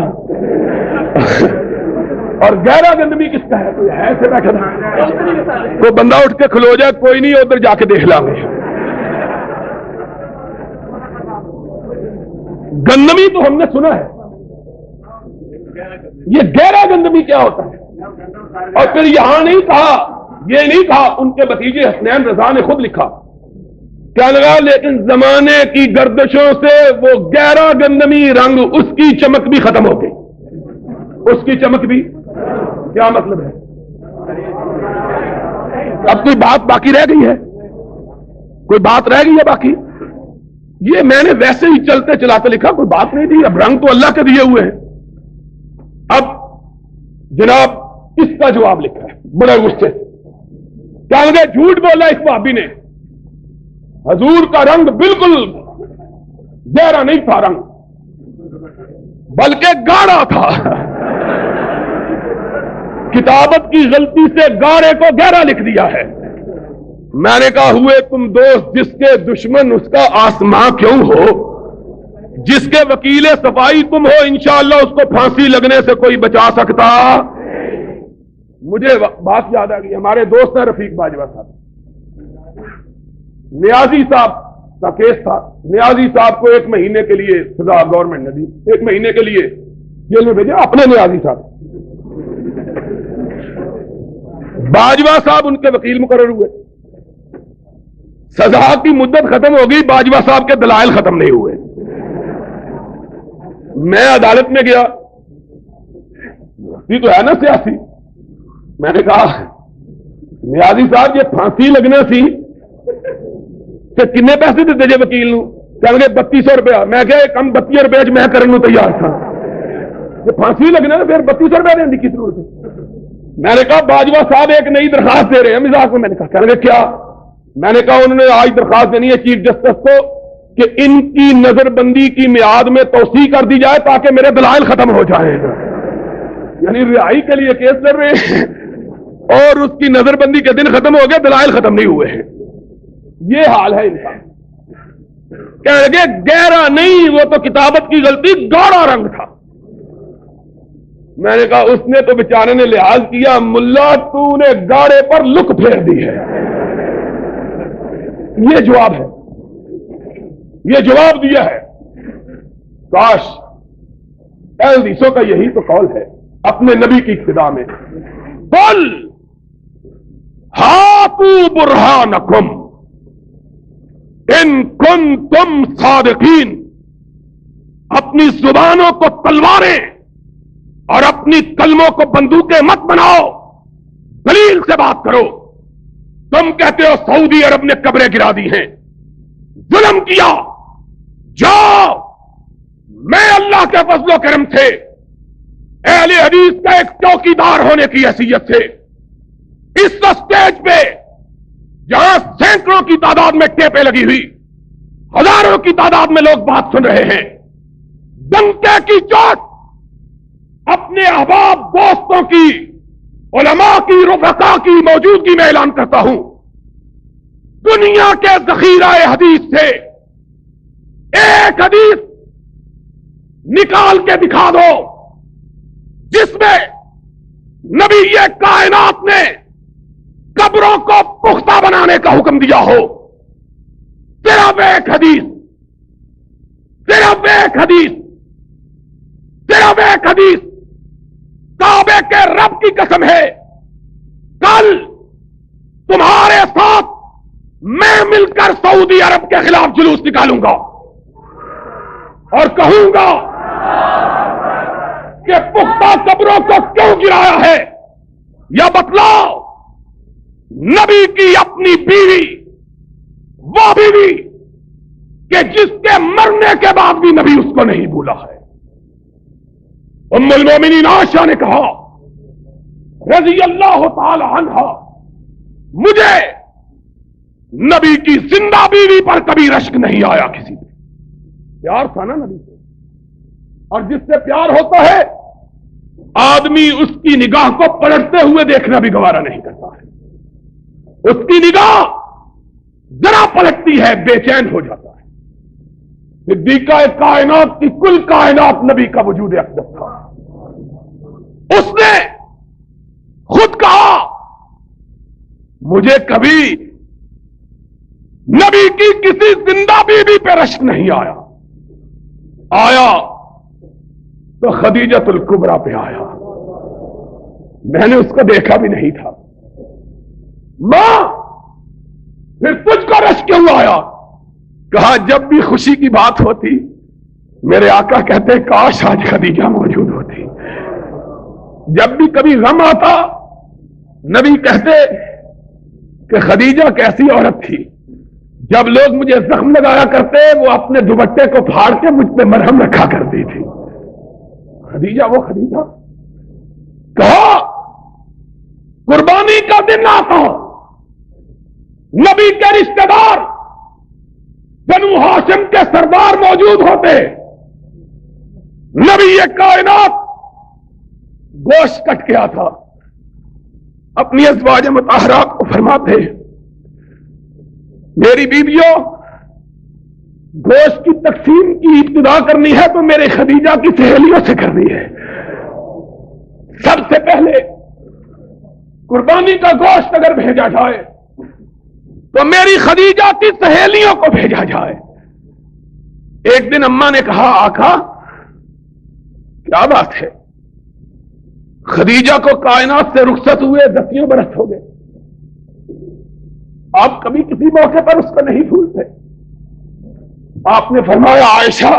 اور گہرا گندمی کس کا ہے؟ کوئی ہے ایسے بیٹھا تھا, کوئی بندہ اٹھ کے کھلو جائے, کوئی نہیں, ادھر جا کے دیکھ لیں گے. گندمی تو ہم نے سنا ہے, یہ گہرا گندمی کیا ہوتا ہے؟ اور پھر یہاں نہیں کہا, یہ نہیں کہا, ان کے بھتیجے حسنین رضا نے خود لکھا, کیا لگا, لیکن زمانے کی گردشوں سے وہ گہرا گندمی رنگ, اس کی چمک بھی ختم ہو گئی. اس کی چمک بھی, کیا مطلب ہے؟ اب کوئی بات باقی رہ گئی ہے؟ کوئی بات رہ گئی ہے باقی؟ یہ میں نے ویسے ہی چلتے چلاتے لکھا, کوئی بات نہیں تھی. اب رنگ تو اللہ کے دیے ہوئے ہیں. اب جناب اس کا جواب لکھا ہے بڑے غصے سے. کیا لگے جھوٹ بولا اس بھابی نے, حضور کا رنگ بالکل گہرا نہیں تھا رنگ, بلکہ گاڑا تھا. کتابت کی غلطی سے گاڑے کو گہرا لکھ دیا ہے. میں نے کہا ہوئے تم دوست جس کے دشمن اس کا آسماں کیوں ہو, جس کے وکیل صفائی تم ہو, انشاءاللہ اس کو پھانسی لگنے سے کوئی بچا سکتا. مجھے بات یاد آ گئی, ہمارے دوست ہیں رفیق باجوہ صاحب, نیازی صاحب کا کیس تھا. نیازی صاحب کو 1 مہینے کے لیے سزا گورنمنٹ نے دی, 1 مہینے کے لیے جیل میں بھیجا اپنے نیازی صاحب. باجوہ صاحب ان کے وکیل مقرر ہوئے, سزا کی مدت ختم ہو گئی, باجوہ صاحب کے دلائل ختم نہیں ہوئے. میں عدالت میں گیا, یہ تو ہے نا سیاسی. میں نے کہا نیازی صاحب یہ پھانسی لگنا سی کہ کنے پیسے دیتے جے وکیل نو؟ کہہ گے 3200 روپیہ. میں کہا کم 32 روپے میں کرنے تیار تھا, یہ پھانسی لگنا پھر 3200 روپیہ دینے کی ضرورت ہے. میں نے کہا باجوہ صاحب ایک نئی درخواست دے رہے ہیں مزاق میں. میں نے کہا کہہ گے کیا؟ میں نے کہا انہوں نے آج درخواست دینی ہے چیف جسٹس کو کہ ان کی نظر بندی کی میعاد میں توسیع کر دی جائے تاکہ میرے دلائل ختم ہو جائیں. یعنی رہائی کے لیے کیس لڑ رہے ہیں اور اس کی نظر بندی کے دن ختم ہو گئے, دلائل ختم نہیں ہوئے ہیں. یہ حال ہے انسان. کہنے لگے گہرا نہیں, وہ تو کتابت کی غلطی, گاڑا رنگ تھا. میں نے کہا اس نے تو بیچارے نے لحاظ کیا, ملا تو نے گاڑے پر لک پھیر دی ہے. یہ جواب ہے, یہ جواب دیا ہے. کاش اہل حدیثوں کا یہی تو قول ہے اپنے نبی کی اقتداء میں. قل ہاتو برہانکم ان کنتم صادقین. اپنی زبانوں کو تلواریں اور اپنی کلموں کو بندوقیں مت بناؤ, دلیل سے بات کرو. تم کہتے ہو سعودی عرب نے قبریں گرا دی ہیں, ظلم کیا. جاؤ, میں اللہ کے فضل و کرم سے اہل حدیث کا ایک چوکیدار ہونے کی حیثیت سے اس اسٹیج پہ جہاں سینکڑوں کی تعداد میں ٹیپیں لگی ہوئی, ہزاروں کی تعداد میں لوگ بات سن رہے ہیں, ڈنکے کی چوٹ اپنے احباب دوستوں کی, علماء کی, رفقا کی موجودگی میں اعلان کرتا ہوں, دنیا کے ذخیرہ حدیث سے ایک حدیث نکال کے دکھا دو جس میں نبی یہ کائنات نے قبروں کو پختہ بنانے کا حکم دیا ہو، صرف ایک حدیث، صرف ایک حدیث، صرف ایک حدیث، کعبے کے رب کی قسم ہے، کل تمہارے ساتھ میں مل کر سعودی عرب کے خلاف جلوس نکالوں گا اور کہوں گا کہ پختہ قبروں کو کیوں گرایا ہے، یا بتلاؤ نبی کی اپنی بیوی، وہ بیوی کہ جس کے مرنے کے بعد بھی نبی اس کو نہیں بھولا ہے، ام المومنین عائشہ نے کہا رضی اللہ تعالی عنہا، مجھے نبی کی زندہ بیوی پر کبھی رشک نہیں آیا، کسی پہ پیار تھا نا نبی سے، اور جس سے پیار ہوتا ہے آدمی اس کی نگاہ کو پلٹتے ہوئے دیکھنا بھی گوارا نہیں کرتا ہے، اس کی نگاہ ذرا پلٹتی ہے بے چین ہو جاتا ہے۔ صدیقہ کائنات کی کل کائنات نبی کا وجود اقدس تھا، اس نے خود کہا مجھے کبھی نبی کی کسی زندہ بیوی پہ رشک نہیں آیا، آیا تو خدیجۃ الکبریٰ پہ آیا، میں نے اس کو دیکھا بھی نہیں تھا۔ ماں پھر تجھ کو رشک کیوں آیا؟ کہا جب بھی خوشی کی بات ہوتی میرے آقا کہتے کاش آج خدیجہ موجود ہوتی، جب بھی کبھی غم آتا نبی کہتے کہ خدیجہ کیسی عورت تھی، جب لوگ مجھے زخم لگایا کرتے وہ اپنے دوپٹے کو پھاڑ کے مجھ پہ مرہم رکھا کرتی تھی، خدیجہ وہ خدیجہ۔ کہا قربانی کا دن آتا نبی کے رشتہ دار بنو ہاشم کے سردار موجود ہوتے، نبی یہ کائنات گوشت کٹ گیا تھا، اپنی ازواج مطہرات کو فرماتے میری بیویوں گوشت کی تقسیم کی ابتدا کرنی ہے تو میرے خدیجہ کی سہیلیوں سے کرنی ہے، سب سے پہلے قربانی کا گوشت اگر بھیجا جائے تو میری خدیجہ کی سہیلیوں کو بھیجا جائے۔ ایک دن اماں نے کہا آقا کیا بات ہے؟ خدیجہ کو کائنات سے رخصت ہوئے 10 برس ہو گئے، آپ کبھی کسی موقع پر اس کو نہیں بھولتے؟ آپ نے فرمایا عائشہ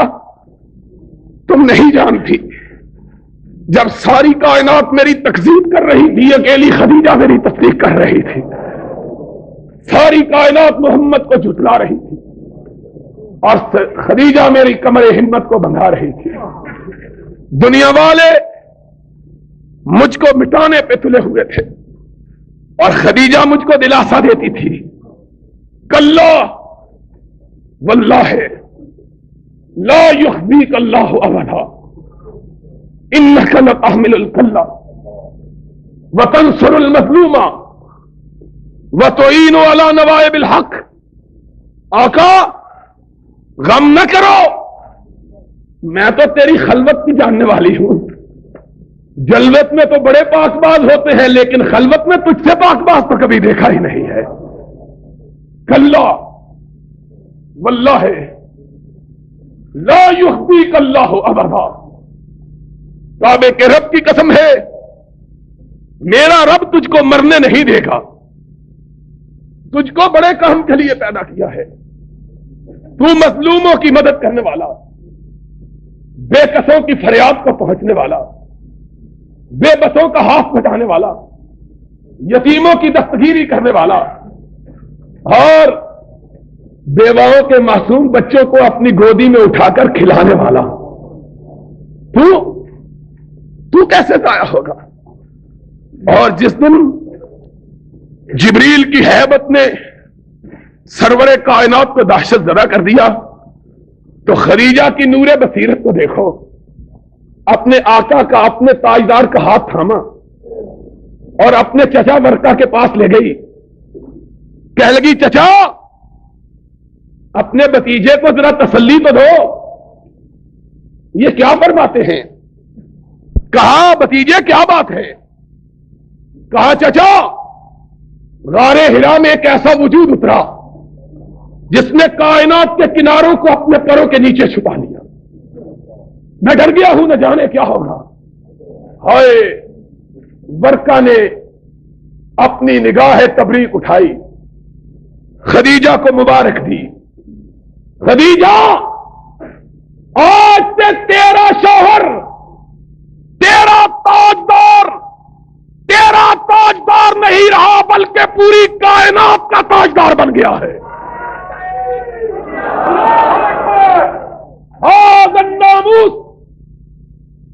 تم نہیں جانتی، جب ساری کائنات میری تکذیب کر رہی تھی اکیلی خدیجہ میری تصدیق کر رہی تھی، ساری کائنات محمد کو جھٹلا رہی تھی اور خدیجہ میری کمر ہمت کو بندھا رہی تھی، دنیا والے مجھ کو مٹانے پہ تلے ہوئے تھے اور خدیجہ مجھ کو دلاسا دیتی تھی کلا واللہ لا یخزیک اللہ ابدا انک لتحمل الکلا وتنصر المظلوم وتعین علی نوائب الحق۔ آقا غم نہ کرو، میں تو تیری خلوت کی جاننے والی ہوں، جلوت میں تو بڑے پاک باز ہوتے ہیں لیکن خلوت میں تجھ سے پاک باز تو کبھی دیکھا ہی نہیں ہے۔ کلا واللہ لا یخزیک اللہ ابدا، کعبے کے رب کی قسم ہے میرا رب تجھ کو مرنے نہیں دے گا، تجھ کو بڑے کام کے لیے پیدا کیا ہے، تو مظلوموں کی مدد کرنے والا، بے کسوں کی فریاد کو پہنچنے والا، بے بسوں کا ہاتھ بٹانے والا، یتیموں کی دستگیری کرنے والا اور بیواؤں کے معصوم بچوں کو اپنی گودی میں اٹھا کر کھلانے والا، تو کیسے ضائع ہوگا؟ اور جس دن جبریل کی ہیبت نے سرور کائنات کو دہشت زدہ کر دیا تو خدیجہ کی نور بصیرت کو دیکھو، اپنے آقا کا اپنے تاجدار کا ہاتھ تھاما اور اپنے چچا ورقہ کے پاس لے گئی، کہہ لگی چچا اپنے بتیجے کو ذرا تسلی تو دو، یہ کیا فرماتے ہیں؟ کہا بتیجے کیا بات ہے؟ کہا چچا غار ہرا میں ایک ایسا وجود اترا جس نے کائنات کے کناروں کو اپنے پروں کے نیچے چھپا لیا. میں ڈر گیا ہوں نہ جانے کیا ہوگا. ہائے ورقہ نے اپنی نگاہ تبریک اٹھائی, خدیجہ کو مبارک دی. خدیجہ آج سے تیرا شوہر تیرا تاجدار نہیں رہا بلکہ پوری کائنات کا تاجدار بن گیا ہے. هذا الناموس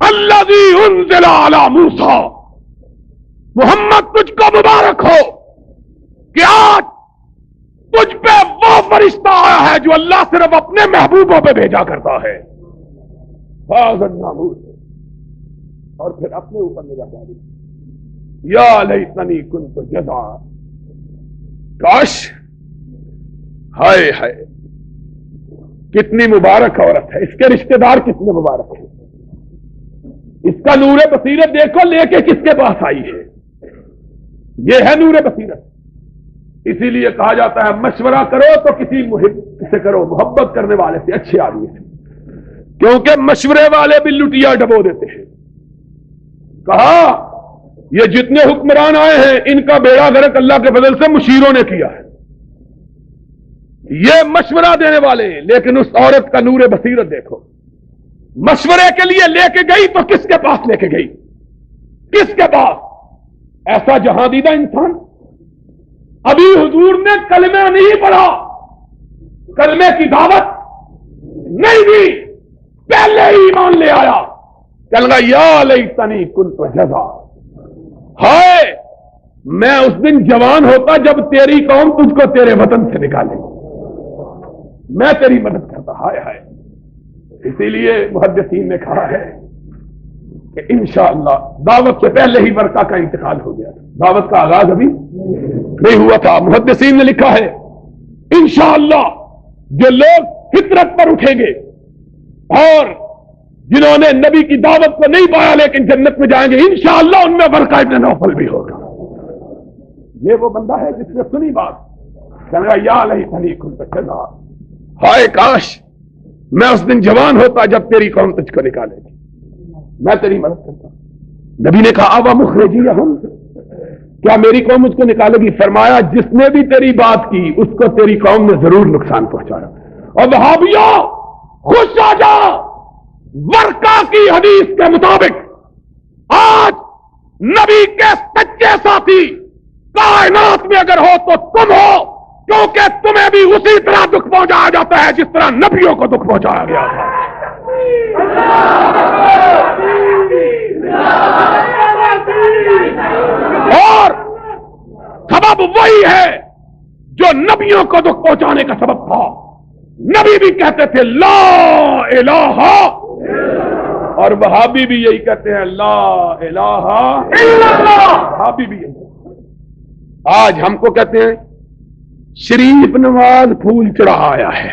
الذي انزل على موسى. محمد تجھ کو مبارک ہو کہ آج تجھ پہ وہ فرشتہ آیا ہے جو اللہ صرف اپنے محبوبوں پہ بھیجا کرتا ہے. هذا الناموس. اور پھر اپنے اوپر نگاہ ڈالی. یا لیتنی کنت جزا. کاش, ہائے ہائے کتنی مبارک عورت ہے, اس کے رشتہ دار کتنے مبارک ہیں. اس کا نور بصیرت دیکھو لے کے کس کے پاس آئی ہے. یہ ہے نور بصیرت. اسی لیے کہا جاتا ہے مشورہ کرو تو کسی محب سے کرو, محبت کرنے والے سے, اچھے آدمی سے, کیونکہ مشورے والے بھی لٹیا ڈبو دیتے ہیں. کہا یہ جتنے حکمران آئے ہیں ان کا بیڑا غرق اللہ کے فضل سے مشیروں نے کیا ہے. یہ مشورہ دینے والے, لیکن اس عورت کا نور بصیرت دیکھو. مشورے کے لیے لے کے گئی تو کس کے پاس لے کے گئی؟ کس کے پاس؟ ایسا جہاں دیدہ انسان. ابھی حضور نے کلمہ نہیں پڑھا, کلمے کی دعوت نہیں دی, پہلے ہی ایمان لے آیا. کہنے لگا یا لیتنی کنت جزا. ہائے میں اس دن جوان ہوتا جب تیری قوم تجھ کو تیرے وطن سے نکالے, میں تیری مدد کرتا. ہائے ہائے. اسی لیے محدثین نے کہا ہے کہ انشاءاللہ دعوت سے پہلے ہی ورقہ کا انتقال ہو گیا. دعوت کا آغاز ابھی نہیں ہوا تھا. محدثین نے لکھا ہے انشاءاللہ جو لوگ فطرت پر اٹھیں گے اور جنہوں نے نبی کی دعوت کو نہیں پایا لیکن جنت میں جائیں گے, انشاءاللہ ان میں ورقہ ابن نوفل بھی ہوگا. یہ وہ بندہ ہے جس نے سنی بات, کہنے لگا یا لیتنی کنت جزا. ہائے کاش میں اس دن جوان ہوتا جب تیری قوم تجھ کو نکالے گی, میں تیری مدد کرتا. نبی نے کہا اب مخرجیہم, کیا میری قوم مجھ کو نکالے گی؟ فرمایا جس نے بھی تیری بات کی اس کو تیری قوم نے ضرور نقصان پہنچایا. اور وہابیوں خوش آ جا, ورقہ کی حدیث کے مطابق آج نبی کے سچے ساتھی کائنات میں اگر ہو تو تم ہو, کیونکہ تمہیں بھی اسی طرح دکھ پہنچایا جاتا ہے جس طرح نبیوں کو دکھ پہنچایا گیا تھا. اور سبب وہی ہے جو نبیوں کو دکھ پہنچانے کا سبب تھا. نبی بھی کہتے تھے لا الہ, اور وہابی بھی یہی کہتے ہیں لا الہ الا اللہ. وہابی بھی یہی. آج ہم کو کہتے ہیں شریف نواز پھول چڑھا آیا ہے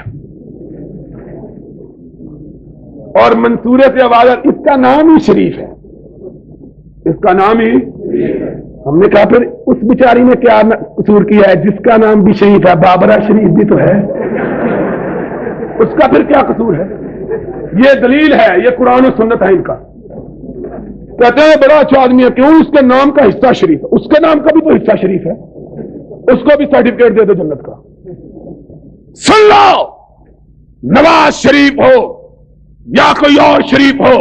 اور منصورے سے آواز, اس کا نام ہی شریف ہے, اس کا نام ہی. ہم نے کہا پھر اس بیچاری نے کیا قصور کیا ہے جس کا نام بھی شریف ہے؟ بابرہ شریف بھی تو ہے, اس کا پھر کیا قصور ہے؟ یہ دلیل ہے, یہ قرآن و سنت ہے ان کا. کہتے ہیں بڑا اچھا آدمی ہے, کیوں؟ اس کے نام کا حصہ شریف ہے. اس کے نام کا بھی تو حصہ شریف ہے, اس کو بھی سرٹیفکیٹ دے دو جنت کا. سن لو, نواز شریف ہو یا کوئی اور شریف ہو,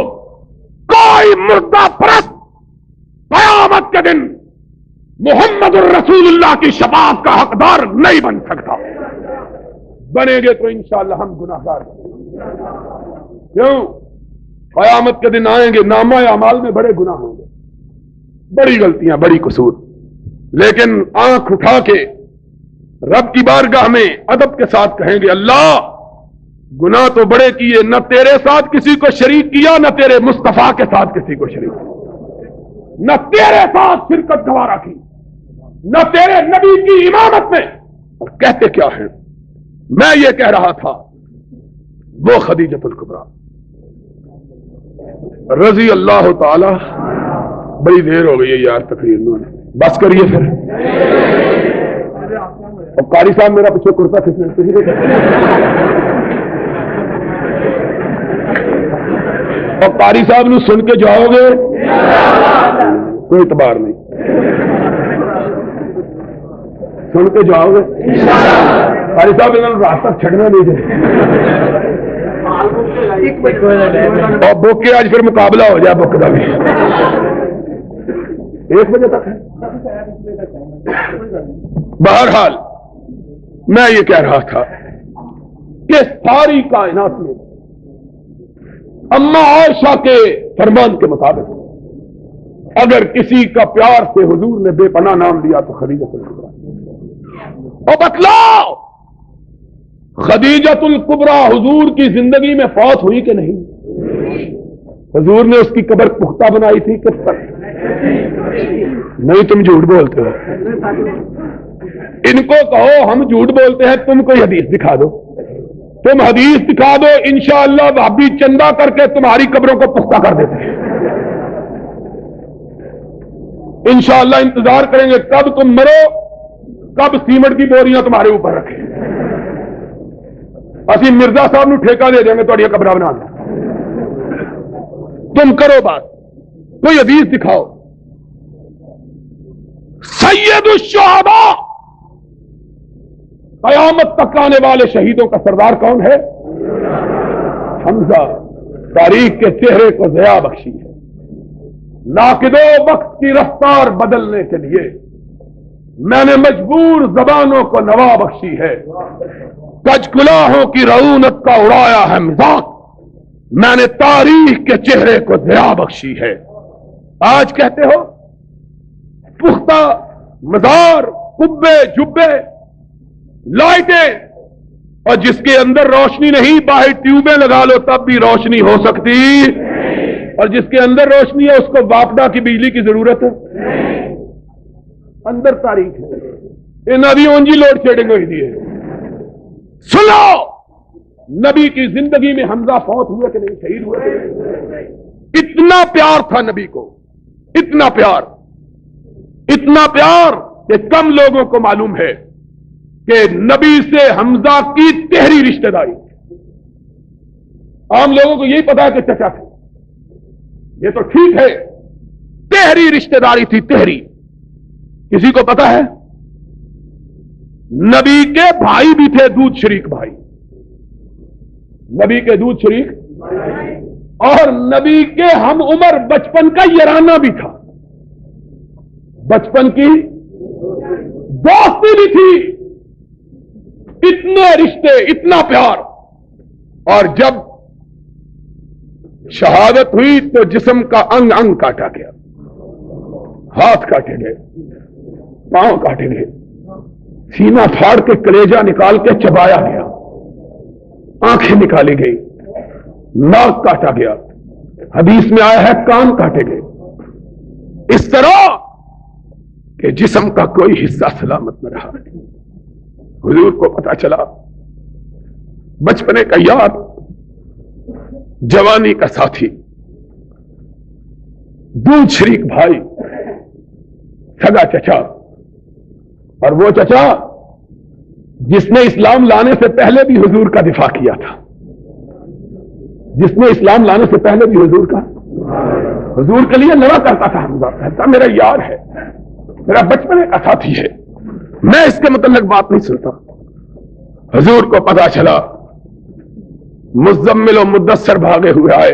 کوئی مردہ پرست قیامت کے دن محمد الرسول اللہ کی شفاعت کا حقدار نہیں بن سکتا. بنیں گے تو انشاءاللہ ہم گناہگار ہیں. کیوں؟ قیامت کے دن آئیں گے, نامہ اعمال میں بڑے گناہ ہوں گے, بڑی غلطیاں, بڑی قصور, لیکن آنکھ اٹھا کے رب کی بارگاہ میں ادب کے ساتھ کہیں گے اللہ گناہ تو بڑے کیے, نہ تیرے ساتھ کسی کو شریک کیا, نہ تیرے مصطفیٰ کے ساتھ کسی کو شریک کیا, نہ تیرے ساتھ شرکت گوارا کی, نہ تیرے نبی کی امامت میں. اور کہتے کیا ہے؟ میں یہ کہہ رہا تھا وہ خدیجۃ الکبریٰ رضی اللہ تعالی, بڑی دیر ہو گئی ہے یار تقریر میں, بس کریے پھر. اور قاری صاحب میرا پیچھے کرتا کھینچنے اور قاری صاحب نے سن کے جاؤ گے کوئی اعتبار نہیں, سن کے جاؤ گے. قاری صاحب انہوں نے راستہ چھڑنا نہیں دے اور بک کے آج پھر مقابلہ ہو جائے بک کا بھی 1 بجے تک ہے. بہرحال میں یہ کہہ رہا تھا کہ ساری کائنات میں اما عائشہ کے فرمان کے مطابق اگر کسی کا پیار سے حضور نے بے پناہ نام دیا تو خدیجہ الکبریٰ. اور بتلاؤ خدیجہ الکبریٰ حضور کی زندگی میں فوت ہوئی کہ نہیں؟ حضور نے اس کی قبر پختہ بنائی تھی کب تک؟ نہیں, تم جھوٹ بولتے ہو. ان کو کہو ہم جھوٹ بولتے ہیں, تم کوئی حدیث دکھا دو, تم حدیث دکھا دو, انشاءاللہ بھابی چندہ کر کے تمہاری قبروں کو پختہ کر دیتے ہیں. انشاءاللہ انتظار کریں گے کب تم مرو, کب سیمنٹ کی بوریاں تمہارے اوپر رکھیں. اسی مرزا صاحب نو ٹھیکہ دے دیں گے تھوڑی قبرہ بنا دیں. تم کرو بات, کوئی حدیث دکھاؤ. سید الشہداء قیامت تک آنے والے شہیدوں کا سردار کون ہے؟ حمزہ. تاریخ کے چہرے کو ضیاء بخشی ہے, ناقدو وقت کی رفتار بدلنے کے لیے میں نے مجبور زبانوں کو نوا بخشی ہے. کج کلاہوں کی رعونت کا اڑایا ہے مذاق, میں نے تاریخ کے چہرے کو ضیاء بخشی ہے. آج کہتے ہو پختہ مزار, قبے, جبے, لائٹیں, اور جس کے اندر روشنی نہیں باہر ٹیوبیں لگا لو تب بھی روشنی ہو سکتی, اور جس کے اندر روشنی ہے اس کو واپڈا کی بجلی کی ضرورت ہے. اندر تاریخ ہے, یہ نبی اونجی لوڈ شیڈنگ ہوئی دی ہے. سنو نبی کی زندگی میں حمزہ فوت ہوئے کہ نہیں, شہید ہوئے کہ نہیں؟ اتنا پیار تھا نبی کو, اتنا پیار, اتنا پیار کہ کم لوگوں کو معلوم ہے کہ نبی سے حمزہ کی تہری رشتہ داری. عام لوگوں کو یہی پتا ہے کہ چچا تھے, یہ تو ٹھیک ہے, تہری رشتہ داری تھی. تہری کسی کو پتا ہے؟ نبی کے بھائی بھی تھے, دودھ شریک بھائی, نبی کے دودھ شریک, اور نبی کے ہم عمر بچپن کا یارانہ بھی تھا, بچپن کی دوستی بھی تھی. اتنے رشتے, اتنا پیار. اور جب شہادت ہوئی تو جسم کا انگ انگ کاٹا گیا, ہاتھ کاٹے گئے, پاؤں کاٹے گئے, سینہ پھاڑ کے کلیجہ نکال کے چبایا گیا, آنکھیں نکالی گئی, ناک کاٹا گیا, حدیث میں آیا ہے کان کاٹے گئے. اس طرح کہ جسم کا کوئی حصہ سلامت نہ رہا. حضور کو پتا چلا, بچپنے کا یار, جوانی کا ساتھی, دودھ شریک بھائی, سگا چچا, اور وہ چچا جس نے اسلام لانے سے پہلے بھی حضور کا دفاع کیا تھا, جس نے اسلام لانے سے پہلے بھی حضور کے لیے لڑا کرتا تھا. حمزہ کہتا میرا یار ہے, میرا بچپنے کا ساتھی ہے, میں اس کے متعلق بات نہیں سنتا. حضور کو پتا چلا, مزمل و مدثر بھاگے ہوئے آئے.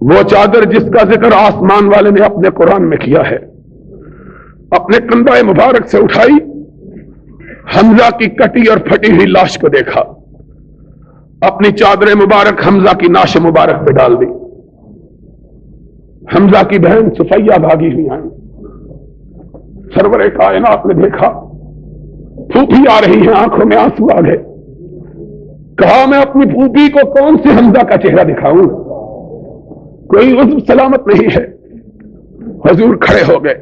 وہ چادر جس کا ذکر آسمان والے نے اپنے قرآن میں کیا ہے, اپنے کندھے مبارک سے اٹھائی, حمزہ کی کٹی اور پھٹی ہوئی لاش کو دیکھا, اپنی چادر مبارک حمزہ کی ناش مبارک پہ ڈال دی. حمزہ کی بہن صفیہ بھاگی ہوئی آئی, سرور کائنات نے دیکھا, پھوپھی آ رہی ہیں, آنکھوں میں آنسو آ گئے. کہا میں اپنی پھوپھی کو کون سے حمزہ کا چہرہ دکھاؤں, کوئی عضو سلامت نہیں ہے. حضور کھڑے ہو گئے,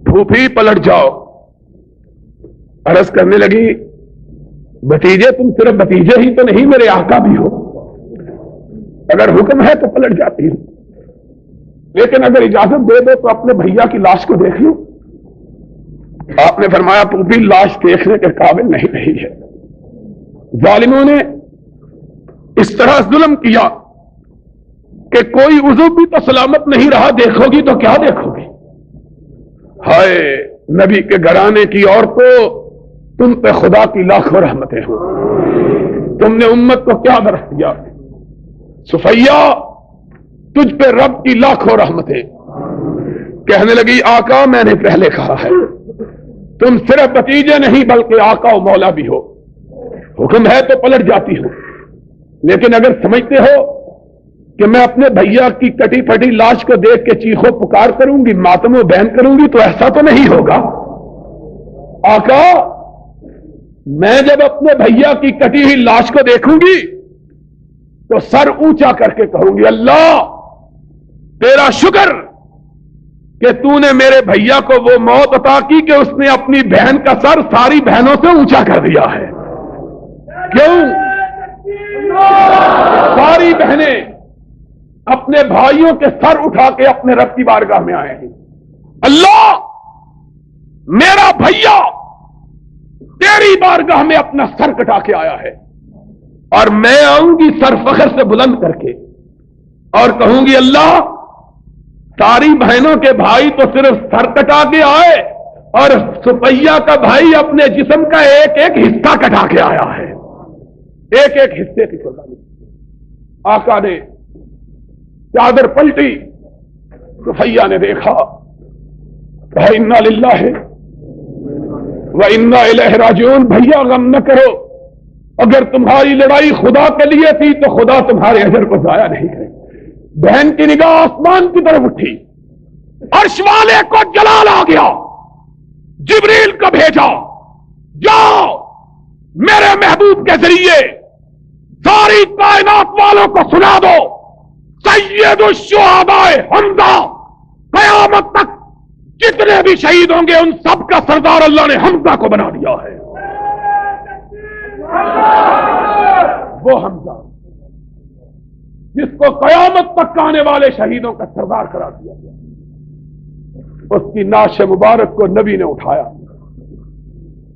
پھوپھی پلٹ جاؤ. عرض کرنے لگی بھتیجے تم صرف بھتیجے ہی تو نہیں, میرے آقا بھی ہو, اگر حکم ہے تو پلٹ جاتی ہوں. لیکن اگر اجازت دے دو تو اپنے بھیا کی لاش کو دیکھ لوں. آپ نے فرمایا تو بھی لاش دیکھنے کے قابل نہیں رہی ہے. ظالموں نے اس طرح ظلم کیا کہ کوئی عضو بھی تو سلامت نہیں رہا. دیکھو گی تو کیا دیکھو گی؟ ہائے نبی کے گھرانے کی عورتوں، تم پہ خدا کی لاکھوں رحمتیں ہوں. تم نے امت کو کیا درس دیا؟ صفیہ تجھ پہ رب کی لاکھوں رحمتیں. کہنے لگی آقا میں نے پہلے کہا ہے تم صرف بتیجے نہیں بلکہ آقا و مولا بھی ہو. حکم ہے تو پلٹ جاتی ہو، لیکن اگر سمجھتے ہو کہ میں اپنے بھیا کی کٹی پھٹی لاش کو دیکھ کے چیخو پکار کروں گی، ماتم و بہن کروں گی، تو ایسا تو نہیں ہوگا. آقا میں جب اپنے بھیا کی کٹی ہوئی لاش کو دیکھوں گی تو سر اونچا کر کے کہوں گی اللہ تیرا شکر کہ تو نے میرے بھیا کو وہ موت عطا کی کہ اس نے اپنی بہن کا سر ساری بہنوں سے اونچا کر دیا ہے. کیوں؟ ساری بہنیں اپنے بھائیوں کے سر اٹھا کے اپنے رب کی بارگاہ میں آئے ہیں. اللہ میرا بھیا تیری بارگاہ میں اپنا سر کٹا کے آیا ہے، اور میں آؤں گی سر فخر سے بلند کر کے اور کہوں گی اللہ ساری بہنوں کے بھائی تو صرف سر کٹا کے آئے اور صفیہ کا بھائی اپنے جسم کا ایک ایک حصہ کٹا کے آیا ہے. ایک ایک حصے کی قربانی. آقا نے چادر پلٹی، صفیہ نے دیکھا، کہا انا للہ و انا الیہ راجعون. بھیا غم نہ کرو، اگر تمہاری لڑائی خدا کے لیے تھی تو خدا تمہارے اجر کو ضائع نہیں کرے. بہن کی نگاہ آسمان کی طرف اٹھی، عرش والے کو جلال آ گیا. جبریل کو بھیجا، جاؤ میرے محبوب کے ذریعے ساری کائنات والوں کو سنا دو سید الشہداء حمزہ، قیامت تک جتنے بھی شہید ہوں گے ان سب کا سردار اللہ نے حمزہ کو بنا دیا ہے. وہ حمزہ جس کو قیامت تک آنے والے شہیدوں کا سردار قرار دیا گیا، اس کی نعش مبارک کو نبی نے اٹھایا،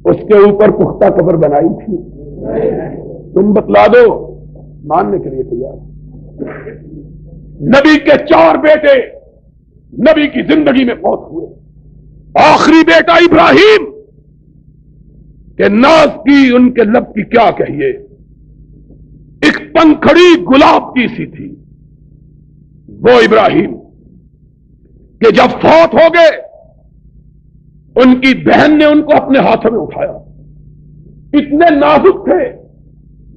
اس کے اوپر پختہ قبر بنائی تھی. تم بتلا دو، ماننے کے لیے تیار. نبی کے 4 بیٹے نبی کی زندگی میں فوت ہوئے. آخری بیٹا ابراہیم کہ ناز کی ان کے لب کی کیا کہیے، ایک پنکھڑی گلاب کی سی تھی. وہ ابراہیم کہ جب فوت ہو گئے ان کی بہن نے ان کو اپنے ہاتھوں میں اٹھایا. اتنے نازک تھے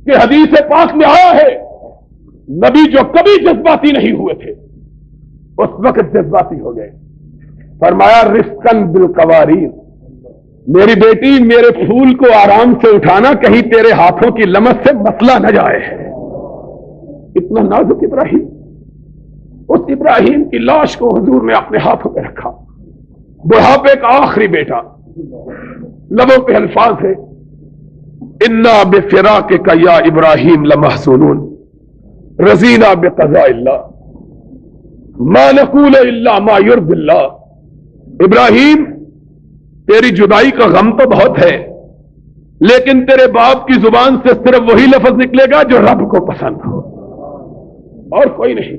کہ حدیث پاک میں آیا ہے نبی جو کبھی جذباتی نہیں ہوئے تھے اس وقت جذباتی ہو گئے. فرمایا رفقن بالقواریر، میری بیٹی میرے پھول کو آرام سے اٹھانا، کہیں تیرے ہاتھوں کی لمس سے مسئلہ نہ جائے. اتنا نازک ابراہیم. اس ابراہیم کی لاش کو حضور نے اپنے ہاتھوں پہ رکھا. بڑھاپے کا آخری بیٹا، لبوں پہ الفاظ ہے انا بفراقک یا ابراہیم لمحزونون رضینا بقضاء اللہ ما نقول الا ما یرضی اللہ. ابراہیم تیری جدائی کا غم تو بہت ہے، لیکن تیرے باپ کی زبان سے صرف وہی لفظ نکلے گا جو رب کو پسند ہو، اور کوئی نہیں.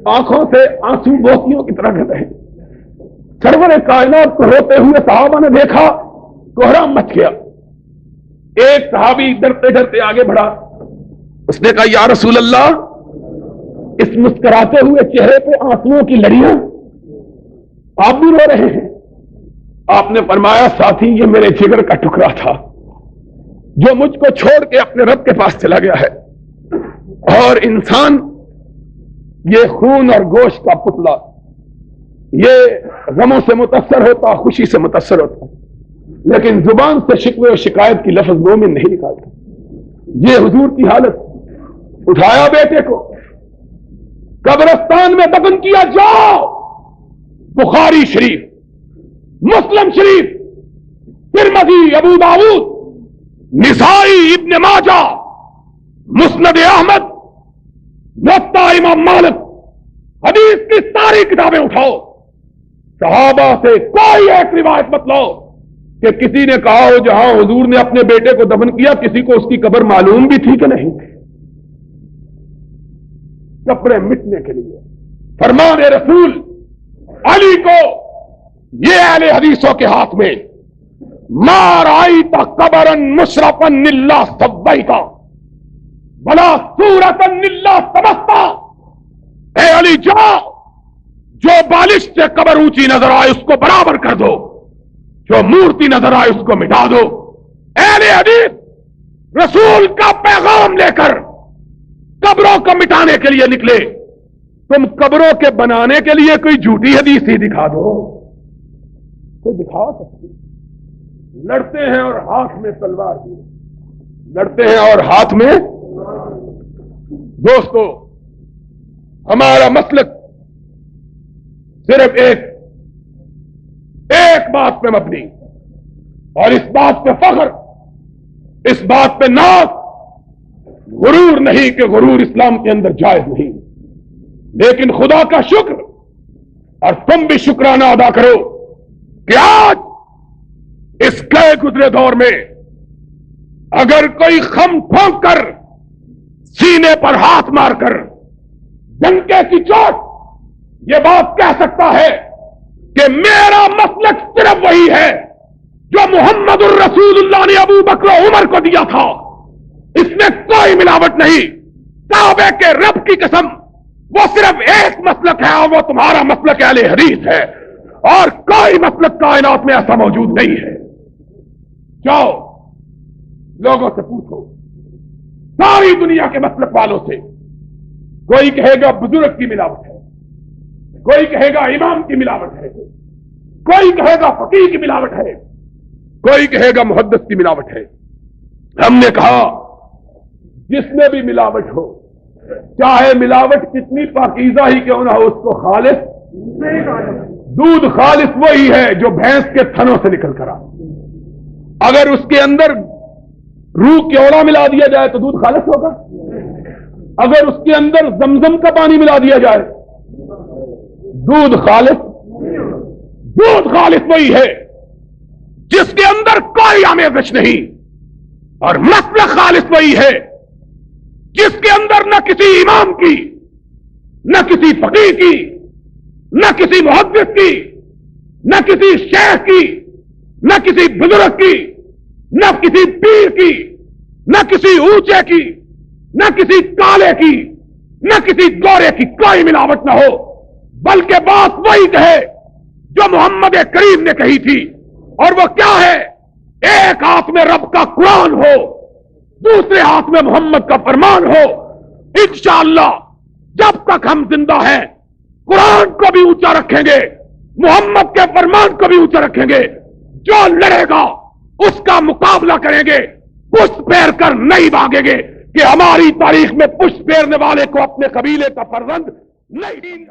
آنکھوں سے آنسو موتیوں کی طرح گر رہے. سرور کائنات کو روتے ہوئے صحابہ نے دیکھا، کوہرام مچ گیا. ایک صحابی ڈرتے ڈرتے آگے بڑھا، اس نے کہا یا رسول اللہ، اس مسکراتے ہوئے چہرے پہ آنسوؤں کی لڑیاں، آپ بھی رو رہے ہیں. آپ نے فرمایا ساتھی یہ میرے جگر کا ٹکڑا تھا جو مجھ کو چھوڑ کے اپنے رب کے پاس چلا گیا ہے. اور انسان یہ خون اور گوشت کا پتلا، یہ غموں سے متاثر ہوتا، خوشی سے متاثر ہوتا، لیکن زبان سے شکوے اور شکایت کی لفظ مومن نہیں نکالتا. یہ حضور کی حالت. اٹھایا بیٹے کو، قبرستان میں دفن کیا. جاؤ بخاری شریف، مسلم شریف، ترمذی، ابو داؤد، نسائی، ابن ماجہ، مسند احمد، موطا امام مالک، حدیث کی ساری کتابیں اٹھاؤ, صحابہ سے کوئی ایک روایت مت لاؤ کہ کسی نے کہا ہو جہاں حضور نے اپنے بیٹے کو دفن کیا کسی کو اس کی قبر معلوم بھی تھی کہ نہیں تھی. کپڑے مٹنے کے لیے فرمان رسول علی کو یہ اہل حدیثوں کے ہاتھ میں ما رأیت قبرا مشرفا الا سویتا ولا صورتا الا طمستا. اے علی جاؤ, جو بالش سے قبر اونچی نظر آئے اس کو برابر کر دو, جو مورتی نظر آئے اس کو مٹا دو. اہل حدیث رسول کا پیغام لے کر قبروں کو مٹانے کے لیے نکلے. تم قبروں کے بنانے کے لیے کوئی جھوٹی حدیث ہی دکھا دو, کوئی دکھا سکتی. لڑتے ہیں اور ہاتھ میں تلوار دی, لڑتے ہیں اور ہاتھ میں. دوستو, ہمارا مسلک صرف ایک بات پہ مبنی, اور اس بات پہ فخر, اس بات پہ ناز, غرور نہیں کہ غرور اسلام کے اندر جائز نہیں, لیکن خدا کا شکر, اور تم بھی شکرانہ ادا کرو کہ آج اس گئے گزرے دور میں اگر کوئی خم ٹھونک کر سینے پر ہاتھ مار کر ڈنکے کی چوٹ یہ بات کہہ سکتا ہے کہ میرا مسلک صرف وہی ہے جو محمد الرسول اللہ نے ابو بکر و عمر کو دیا تھا, اس میں کوئی ملاوٹ نہیں. کعبے کے رب کی قسم وہ صرف ایک مسلک ہے اور وہ تمہارا مسلک اہل حدیث ہے, اور کوئی مسلک کائنات میں ایسا موجود نہیں ہے. جاؤ لوگوں سے پوچھو, ساری دنیا کے مسلک والوں سے, کوئی کہے گا بزرگ کی ملاوٹ ہے, کوئی کہے گا امام کی ملاوٹ ہے, کوئی کہے گا فقیہ کی ملاوٹ ہے, کوئی کہے گا محدث کی ملاوٹ ہے. ہم نے کہا جس میں بھی ملاوٹ ہو, چاہے ملاوٹ کتنی پاکیزہ ہی کیوں نہ ہو, اس کو خالص دودھ خالص وہی ہے جو بھینس کے تھنوں سے نکل کر آ. اگر اس کے اندر روح کیوڑا ملا دیا جائے تو دودھ خالص ہوگا, اگر اس کے اندر زمزم کا پانی ملا دیا جائے دودھ خالص وہی ہے جس کے اندر کوئی آمیزش نہیں, اور مسلک خالص وہی ہے جس کے اندر نہ کسی امام کی, نہ کسی فقیہ کی, نہ کسی محدث کی, نہ کسی شیخ کی, نہ کسی بزرگ کی, نہ کسی پیر کی, نہ کسی اونچے کی, نہ کسی کالے کی, نہ کسی گورے کی کوئی ملاوٹ نہ ہو, بلکہ بات وہی کہے جو محمد کریم نے کہی تھی. اور وہ کیا ہے؟ ایک ہاتھ میں رب کا قرآن ہو, دوسرے ہاتھ میں محمد کا فرمان ہو. انشاءاللہ جب تک ہم زندہ ہیں قرآن کو بھی اونچا رکھیں گے, محمد کے فرمان کو بھی اونچا رکھیں گے. جو لڑے گا اس کا مقابلہ کریں گے, پشت پھیر کر نہیں بھاگیں گے کہ ہماری تاریخ میں پشت پھیرنے والے کو اپنے قبیلے کا فرزند نہیں.